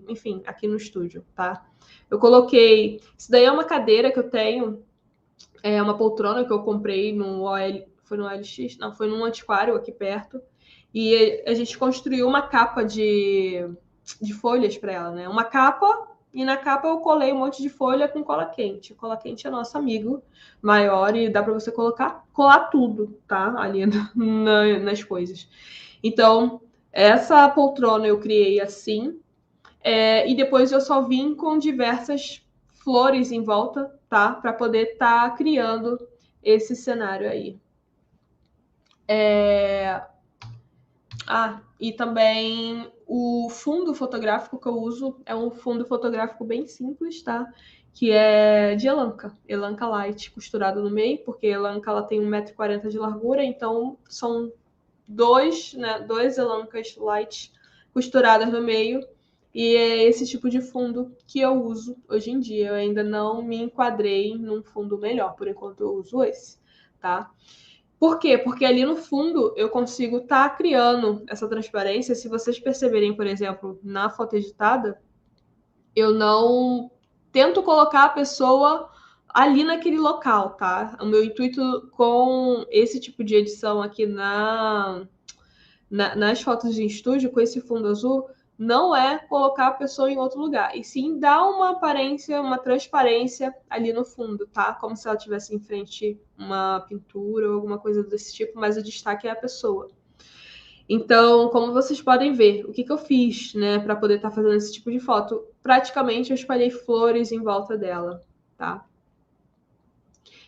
enfim, aqui no estúdio, tá? Eu coloquei, isso daí é uma cadeira que eu tenho, é uma poltrona que eu comprei no OL, foi no OLX? Não, foi num antiquário aqui perto. E a gente construiu uma capa de folhas para ela, né? Uma capa, e na capa eu colei um monte de folha com cola quente. Cola quente é nosso amigo maior e dá para você colar tudo, tá? Ali nas coisas. Então, essa poltrona eu criei assim, e depois eu só vim com diversas flores em volta, tá? Para poder estar criando esse cenário aí. E também o fundo fotográfico que eu uso é um fundo fotográfico bem simples, tá? Que é de Elanca, Elanca Light, costurado no meio, porque a Elanca ela tem 1,40 m de largura, então são dois Elancas Light costuradas no meio. E é esse tipo de fundo que eu uso hoje em dia. Eu ainda não me enquadrei num fundo melhor, por enquanto eu uso esse, tá? Por quê? Porque ali no fundo eu consigo estar criando essa transparência. Se vocês perceberem, por exemplo, na foto editada, eu não tento colocar a pessoa ali naquele local, tá? O meu intuito com esse tipo de edição aqui nas fotos de estúdio, com esse fundo azul, não é colocar a pessoa em outro lugar, e sim dar uma aparência, uma transparência ali no fundo, tá? Como se ela tivesse em frente uma pintura ou alguma coisa desse tipo, mas o destaque é a pessoa. Então, como vocês podem ver, o que eu fiz, né, para poder estar fazendo esse tipo de foto? Praticamente eu espalhei flores em volta dela, tá?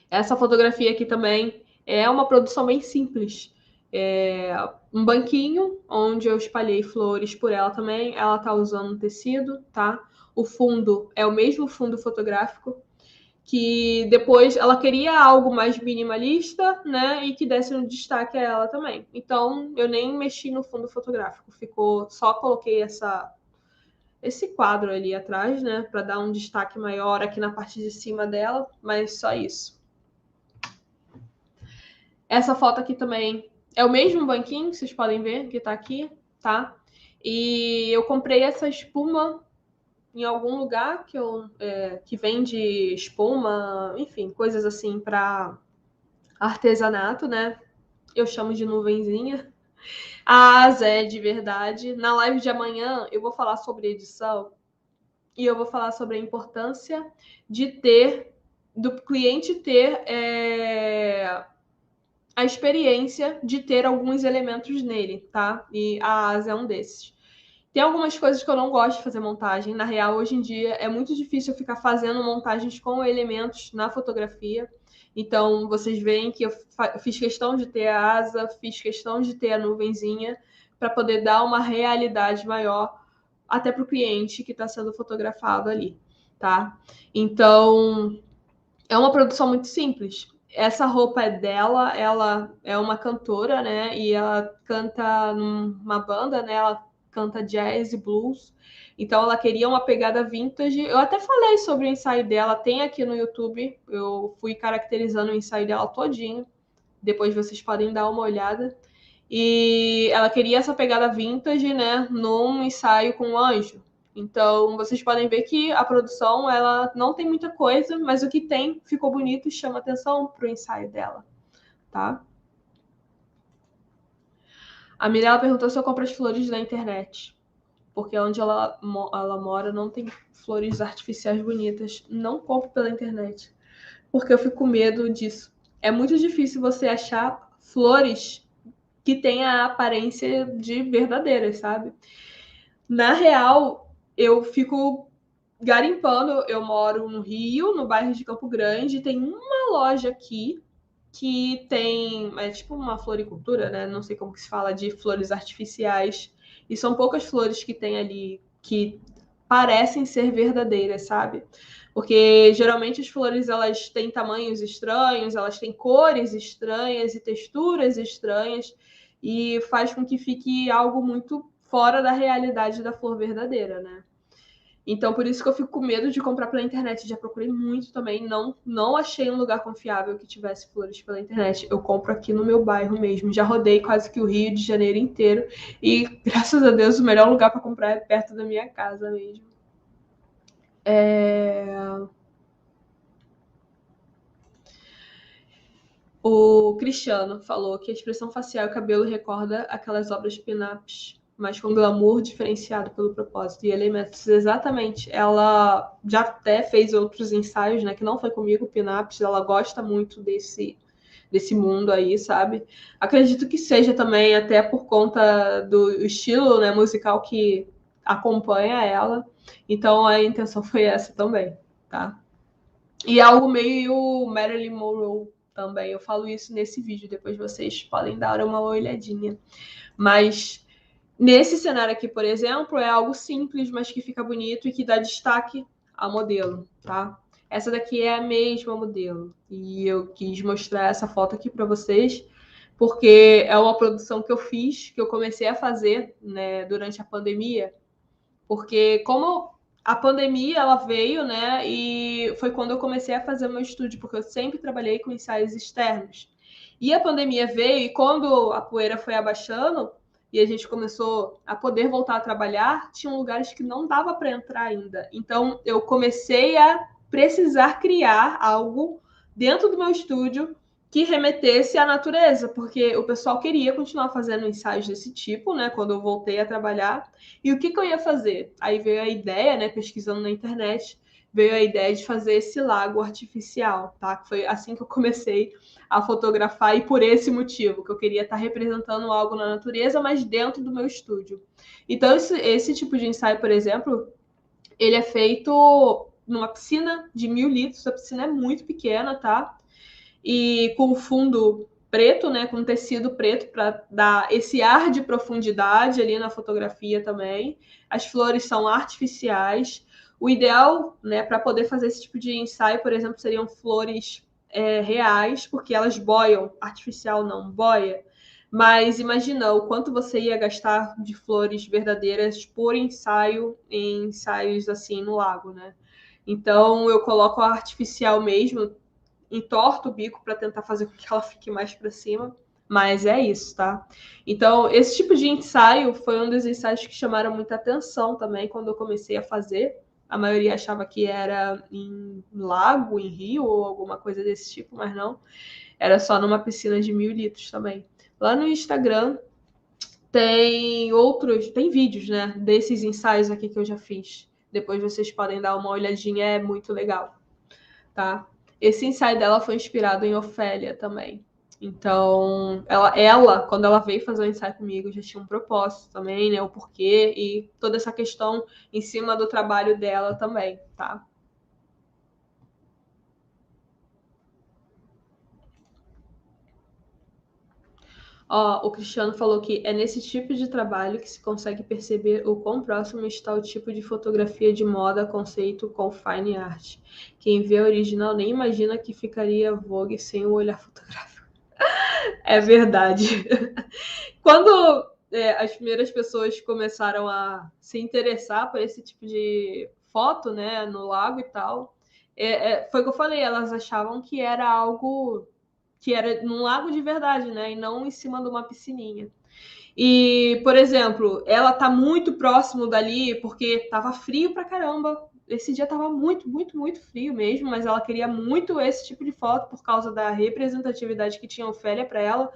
Essa fotografia aqui também é uma produção bem simples. É um banquinho onde eu espalhei flores por ela também. Ela tá usando um tecido, tá? O fundo é o mesmo fundo fotográfico, que depois ela queria algo mais minimalista, né? E que desse um destaque a ela também. Então eu nem mexi no fundo fotográfico, ficou só coloquei esse quadro ali atrás, né? Para dar um destaque maior aqui na parte de cima dela, mas só isso. Essa foto aqui também é o mesmo banquinho que vocês podem ver que tá aqui, tá? E eu comprei essa espuma em algum lugar que vende espuma, enfim, coisas assim para artesanato, né? Eu chamo de nuvenzinha. A asa é de verdade. Na live de amanhã eu vou falar sobre edição e eu vou falar sobre a importância de do cliente ter a experiência de ter alguns elementos nele, tá? E a asa é um desses. Tem algumas coisas que eu não gosto de fazer montagem. Na real, hoje em dia é muito difícil eu ficar fazendo montagens com elementos na fotografia. Então, vocês veem que eu fiz questão de ter a asa, fiz questão de ter a nuvenzinha, para poder dar uma realidade maior até para o cliente que está sendo fotografado ali, tá? Então, é uma produção muito simples. Essa roupa é dela, ela é uma cantora, né? E ela canta numa banda, né? Ela canta jazz e blues. Então ela queria uma pegada vintage. Eu até falei sobre o ensaio dela, tem aqui no YouTube. Eu fui caracterizando o ensaio dela todinho. Depois vocês podem dar uma olhada. E ela queria essa pegada vintage, né? Num ensaio com o anjo. Então, vocês podem ver que a produção, ela não tem muita coisa, mas o que tem ficou bonito e chama atenção pro ensaio dela, tá? A Mirella perguntou se eu compro as flores na internet, porque onde ela mora não tem flores artificiais bonitas. Não compro pela internet, porque eu fico com medo disso. É muito difícil você achar flores que tenha a aparência de verdadeiras, sabe? Na real, eu fico garimpando. Eu moro no Rio, no bairro de Campo Grande. Tem uma loja aqui que tem, é tipo uma floricultura, né? Não sei como que se fala, de flores artificiais. E são poucas flores que tem ali que parecem ser verdadeiras, sabe? Porque geralmente as flores elas têm tamanhos estranhos, elas têm cores estranhas e texturas estranhas e faz com que fique algo muito fora da realidade da flor verdadeira, né? Então, por isso que eu fico com medo de comprar pela internet. Já procurei muito também, não achei um lugar confiável que tivesse flores pela internet. Eu compro aqui no meu bairro mesmo. Já rodei quase que o Rio de Janeiro inteiro e, graças a Deus, o melhor lugar para comprar é perto da minha casa mesmo. O Cristiano falou que a expressão facial e cabelo recorda aquelas obras pin-ups, mas com glamour diferenciado pelo propósito e elementos. Exatamente. Ela já até fez outros ensaios, né? Que não foi comigo, pin-ups. Ela gosta muito desse mundo aí, sabe? Acredito que seja também até por conta do estilo, né, musical que acompanha ela. Então a intenção foi essa também, tá? E é algo meio Marilyn Monroe também. Eu falo isso nesse vídeo, depois vocês podem dar uma olhadinha. Mas nesse cenário aqui, por exemplo, é algo simples, mas que fica bonito e que dá destaque ao modelo, tá? Essa daqui é a mesma modelo. E eu quis mostrar essa foto aqui para vocês, porque é uma produção que eu fiz, que eu comecei a fazer, né, durante a pandemia. Porque como a pandemia ela veio, né? E foi quando eu comecei a fazer o meu estúdio, porque eu sempre trabalhei com ensaios externos. E a pandemia veio, e quando a poeira foi abaixando e a gente começou a poder voltar a trabalhar, tinham lugares que não dava para entrar ainda. Então eu comecei a precisar criar algo dentro do meu estúdio que remetesse à natureza, porque o pessoal queria continuar fazendo ensaios desse tipo, né, quando eu voltei a trabalhar. E o que eu ia fazer? Aí veio a ideia, né, pesquisando na internet, veio a ideia de fazer esse lago artificial, tá? Foi assim que eu comecei a fotografar, e por esse motivo, que eu queria estar representando algo na natureza, mas dentro do meu estúdio. Então, esse tipo de ensaio, por exemplo, ele é feito numa piscina de 1.000 litros, a piscina é muito pequena, tá? E com fundo preto, né, com tecido preto para dar esse ar de profundidade ali na fotografia também. As flores são artificiais. O ideal, né, para poder fazer esse tipo de ensaio, por exemplo, seriam flores reais, porque elas boiam. Artificial não boia. Mas imagina o quanto você ia gastar de flores verdadeiras por ensaio em ensaios assim no lago, né? Então eu coloco a artificial mesmo, entorta o bico para tentar fazer com que ela fique mais para cima. Mas é isso, tá? Então, esse tipo de ensaio foi um dos ensaios que chamaram muita atenção também quando eu comecei a fazer. A maioria achava que era em lago, em rio ou alguma coisa desse tipo, mas não. Era só numa piscina de 1.000 litros também. Lá no Instagram tem vídeos, né, desses ensaios aqui que eu já fiz. Depois vocês podem dar uma olhadinha, é muito legal, tá? Esse ensaio dela foi inspirado em Ofélia também. Então, quando ela veio fazer o ensaio comigo, já tinha um propósito também, né? O porquê e toda essa questão em cima do trabalho dela também, tá? Ó, o Cristiano falou que é nesse tipo de trabalho que se consegue perceber o quão próximo está o tipo de fotografia de moda conceito com fine art. Quem vê a original nem imagina que ficaria vogue sem o olhar fotográfico. É verdade. Quando as primeiras pessoas começaram a se interessar por esse tipo de foto, né, no lago e tal, foi o que eu falei, elas achavam que era algo que era num lago de verdade, né, e não em cima de uma piscininha. E, por exemplo, ela tá muito próximo dali porque tava frio pra caramba. Esse dia tava muito, muito, muito frio mesmo, mas ela queria muito esse tipo de foto por causa da representatividade que tinha a Ofélia para ela.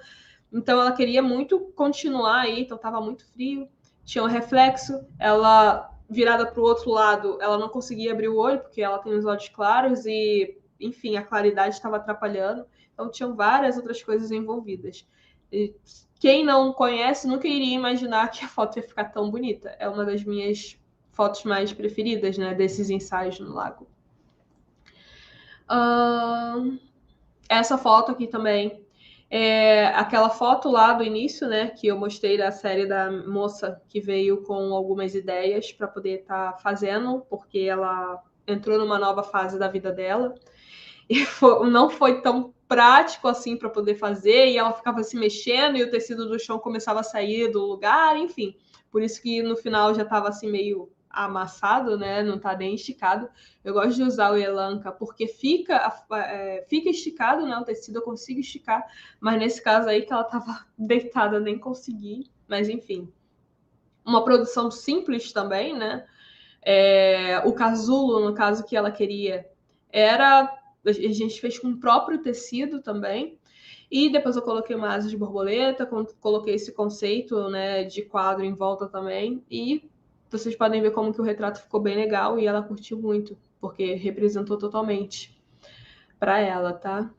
Então ela queria muito continuar aí, então estava muito frio, tinha um reflexo, ela virada para o outro lado, ela não conseguia abrir o olho, porque ela tem os olhos claros e, enfim, a claridade estava atrapalhando. Então tinham várias outras coisas envolvidas. E quem não conhece nunca iria imaginar que a foto ia ficar tão bonita. É uma das minhas fotos mais preferidas, né, desses ensaios no lago. Essa foto aqui também aquela foto lá do início, né, que eu mostrei da série da moça que veio com algumas ideias para poder estar fazendo, porque ela entrou numa nova fase da vida dela e não foi tão prático assim para poder fazer, e ela ficava se mexendo e o tecido do chão começava a sair do lugar, enfim. Por isso que no final já estava assim meio amassado, né? Não tá nem esticado. Eu gosto de usar o Elanca porque fica esticado, né? O tecido eu consigo esticar, mas nesse caso aí que ela tava deitada, nem consegui. Mas enfim, uma produção simples também, né? O casulo, no caso que ela queria, a gente fez com o próprio tecido também. E depois eu coloquei uma asa de borboleta, coloquei esse conceito, né, de quadro em volta também. E vocês podem ver como que o retrato ficou bem legal e ela curtiu muito, porque representou totalmente para ela, tá?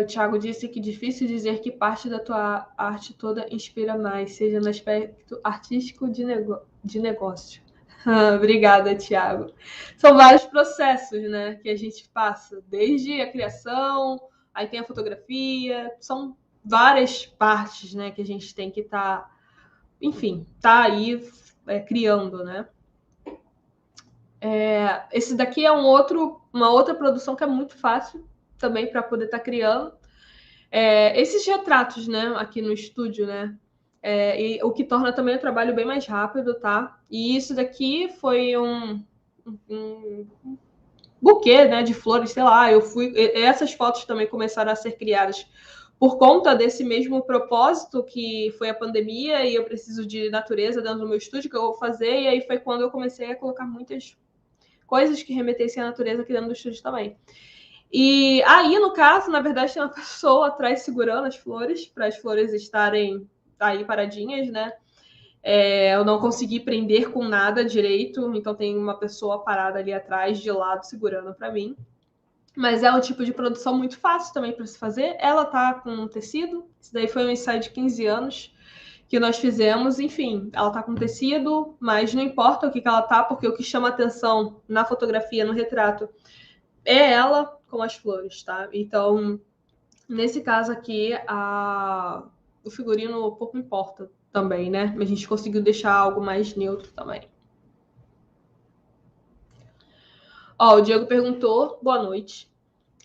O Thiago disse que difícil dizer que parte da tua arte toda inspira mais, seja no aspecto artístico de negócio. Obrigada, Thiago. São vários processos, né, que a gente passa, desde a criação, aí tem a fotografia, são várias partes, né, que a gente tem que estar, enfim, tá aí criando, né. Esse daqui é uma outra produção que é muito fácil também para poder estar criando. Esses retratos, né, aqui no estúdio, né, e o que torna também o trabalho bem mais rápido, tá? E isso daqui foi um buquê, né, de flores, sei lá. Essas fotos também começaram a ser criadas por conta desse mesmo propósito que foi a pandemia e eu preciso de natureza dentro do meu estúdio que eu vou fazer. E aí foi quando eu comecei a colocar muitas coisas que remetessem à natureza aqui dentro do estúdio também. E aí, no caso, na verdade, tem uma pessoa atrás segurando as flores, para as flores estarem aí paradinhas, né? Eu não consegui prender com nada direito, então tem uma pessoa parada ali atrás, de lado, segurando para mim. Mas é um tipo de produção muito fácil também para se fazer. Ela tá com um tecido, isso daí foi um ensaio de 15 anos que nós fizemos. Enfim, ela tá com tecido, mas não importa o que ela tá, porque o que chama atenção na fotografia, no retrato, é ela com as flores, tá? Então, nesse caso aqui, o figurino pouco importa também, né? A gente conseguiu deixar algo mais neutro também. Ó, o Diego perguntou, boa noite.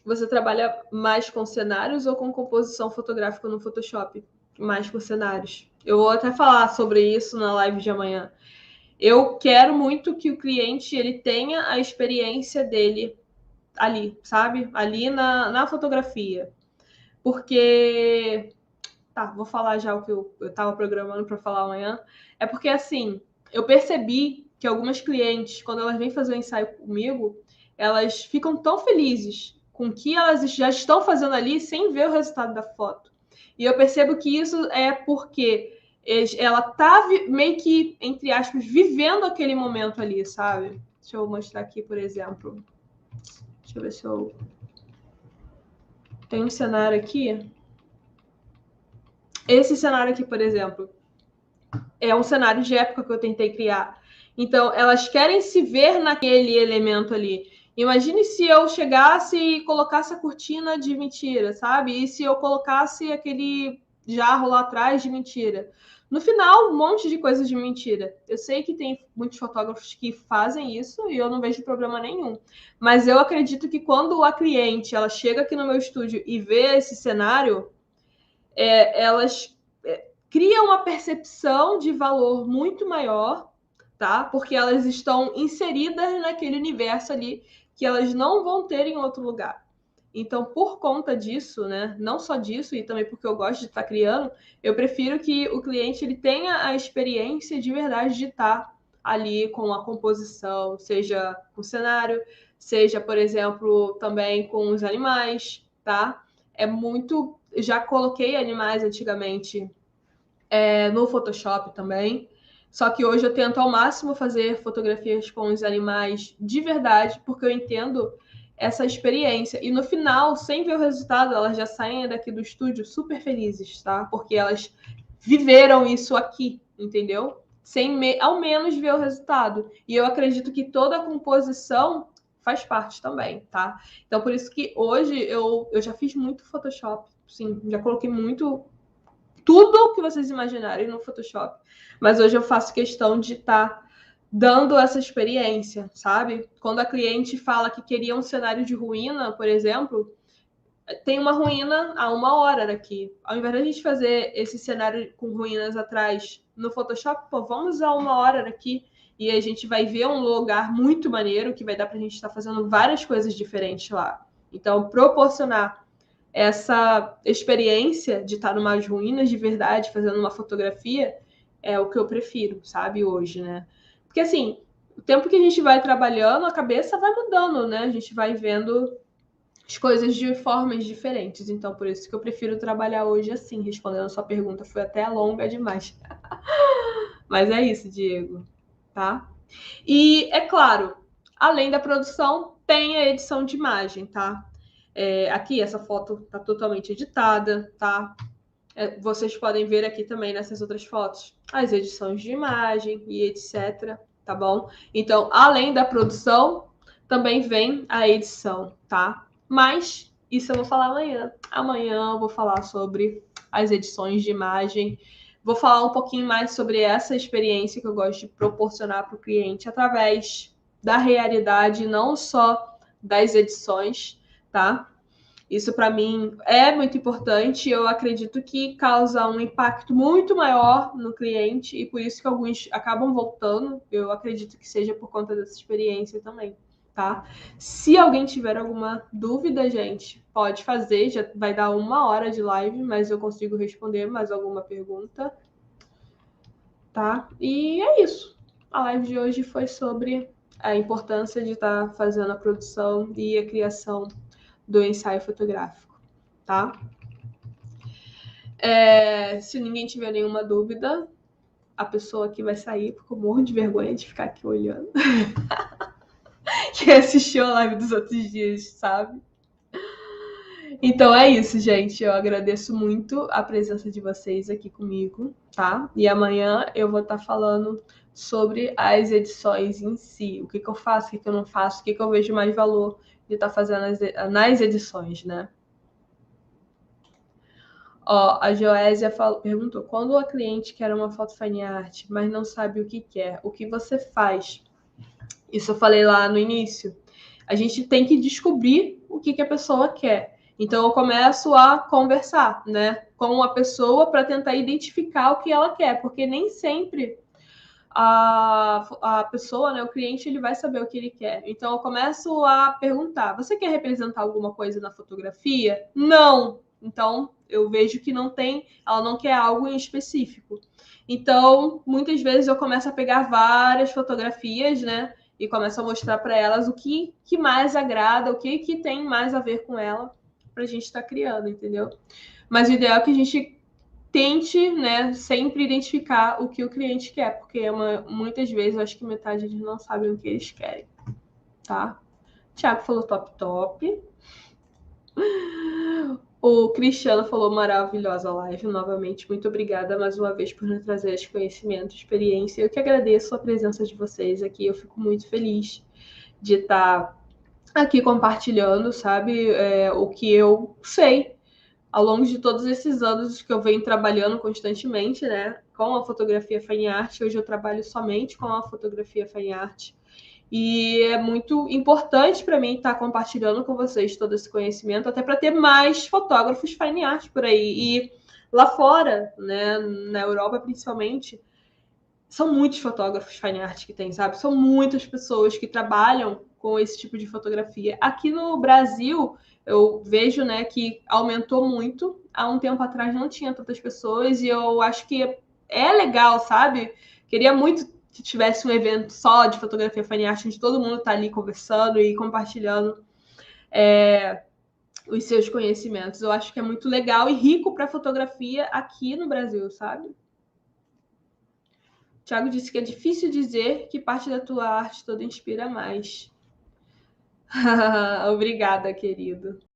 Você trabalha mais com cenários ou com composição fotográfica no Photoshop? Mais com cenários. Eu vou até falar sobre isso na live de amanhã. Eu quero muito que o cliente ele tenha a experiência dele ali, sabe? Ali na fotografia. Porque. Tá, vou falar já o que eu estava programando para falar amanhã. É porque, assim, eu percebi que algumas clientes, quando elas vêm fazer o ensaio comigo, elas ficam tão felizes com o que elas já estão fazendo ali sem ver o resultado da foto. E eu percebo que isso é porque ela tá meio que, entre aspas, vivendo aquele momento ali, sabe? Deixa eu mostrar aqui, por exemplo. Deixa eu ver se eu. Tem um cenário aqui. Esse cenário aqui, por exemplo, é um cenário de época que eu tentei criar. Então, elas querem se ver naquele elemento ali. Imagine se eu chegasse e colocasse a cortina de mentira, sabe? E se eu colocasse aquele jarro lá atrás de mentira. No final, um monte de coisas de mentira. Eu sei que tem muitos fotógrafos que fazem isso e eu não vejo problema nenhum. Mas eu acredito que quando a cliente ela chega aqui no meu estúdio e vê esse cenário, elas criam uma percepção de valor muito maior, tá? Porque elas estão inseridas naquele universo ali que elas não vão ter em outro lugar. Então, por conta disso, né, não só disso, e também porque eu gosto de estar criando, eu prefiro que o cliente ele tenha a experiência de verdade de estar ali com a composição, seja com o cenário, seja, por exemplo, também com os animais, tá? É muito. Já coloquei animais antigamente no Photoshop também. Só que hoje eu tento ao máximo fazer fotografias com os animais de verdade, porque eu entendo essa experiência. E no final, sem ver o resultado, elas já saem daqui do estúdio super felizes, tá? Porque elas viveram isso aqui, entendeu? Sem ao menos ver o resultado. E eu acredito que toda a composição faz parte também, tá? Então, por isso que hoje eu já fiz muito Photoshop, sim, já coloquei muito tudo que vocês imaginarem no Photoshop. Mas hoje eu faço questão de estar dando essa experiência, sabe? Quando a cliente fala que queria um cenário de ruína, por exemplo, tem uma ruína a 1 hora daqui. Ao invés de a gente fazer esse cenário com ruínas atrás no Photoshop, pô, vamos a 1 hora daqui e a gente vai ver um lugar muito maneiro que vai dar pra gente estar fazendo várias coisas diferentes lá. Então, proporcionar essa experiência de estar numas ruínas de verdade, fazendo uma fotografia, é o que eu prefiro, sabe, hoje, né? Porque assim, o tempo que a gente vai trabalhando, a cabeça vai mudando, né? A gente vai vendo as coisas de formas diferentes. Então, por isso que eu prefiro trabalhar hoje assim, respondendo a sua pergunta. Foi até longa demais. Mas é isso, Diego, tá? E, é claro, além da produção, tem a edição de imagem, tá? Aqui, essa foto tá totalmente editada, tá? Vocês podem ver aqui também nessas outras fotos as edições de imagem e etc, tá bom? Então, além da produção, também vem a edição, tá? Mas isso eu vou falar amanhã. Amanhã eu vou falar sobre as edições de imagem. Vou falar um pouquinho mais sobre essa experiência que eu gosto de proporcionar para o cliente através da realidade, não só das edições, tá? Isso para mim é muito importante. Eu acredito que causa um impacto muito maior no cliente e por isso que alguns acabam voltando. Eu acredito que seja por conta dessa experiência também, tá? Se alguém tiver alguma dúvida, gente, pode fazer. Já vai dar 1 hora de live, mas eu consigo responder mais alguma pergunta, tá? E é isso. A live de hoje foi sobre a importância de estar fazendo a produção e a criação do ensaio fotográfico, tá? Se ninguém tiver nenhuma dúvida, a pessoa aqui vai sair, porque eu morro de vergonha de ficar aqui olhando. Que assistiu a live dos outros dias, sabe? Então é isso, gente. Eu agradeço muito a presença de vocês aqui comigo, tá? E amanhã eu vou estar falando sobre as edições em si. O que eu faço, o que eu não faço, o que eu vejo mais valor de estar fazendo nas edições, né? Ó, a Joésia perguntou: quando a cliente quer uma foto fine art, mas não sabe o que quer, o que você faz? Isso eu falei lá no início. A gente tem que descobrir o que a pessoa quer. Então eu começo a conversar, né, com a pessoa para tentar identificar o que ela quer, porque nem sempre a pessoa, né, o cliente, ele vai saber o que ele quer. Então eu começo a perguntar: você quer representar alguma coisa na fotografia? Não. Então eu vejo que não tem, ela não quer algo em específico. Então muitas vezes eu começo a pegar várias fotografias, né, e começo a mostrar para elas o que mais agrada, o que tem mais a ver com ela, para a gente estar criando, entendeu? Mas o ideal é que a gente tente, né, sempre identificar o que o cliente quer, porque muitas vezes eu acho que metade eles não sabem o que eles querem, tá? O Thiago falou top top. O Cristiano falou maravilhosa live novamente. Muito obrigada mais uma vez por nos trazer esse conhecimento, experiência. Eu que agradeço a presença de vocês aqui. Eu fico muito feliz de estar aqui compartilhando, sabe, o que eu sei ao longo de todos esses anos que eu venho trabalhando constantemente, né, com a fotografia fine art. Hoje eu trabalho somente com a fotografia fine art. E é muito importante para mim estar compartilhando com vocês todo esse conhecimento, até para ter mais fotógrafos fine art por aí. E lá fora, né, na Europa principalmente, são muitos fotógrafos fine art que tem, sabe? São muitas pessoas que trabalham com esse tipo de fotografia. Aqui no Brasil, eu vejo, né, que aumentou muito. Há um tempo atrás não tinha tantas pessoas e eu acho que é legal, sabe? Queria muito que tivesse um evento só de fotografia fine art, onde todo mundo tá ali conversando e compartilhando os seus conhecimentos. Eu acho que é muito legal e rico para fotografia aqui no Brasil, sabe? Tiago disse que é difícil dizer que parte da tua arte toda inspira mais. Obrigada, querido.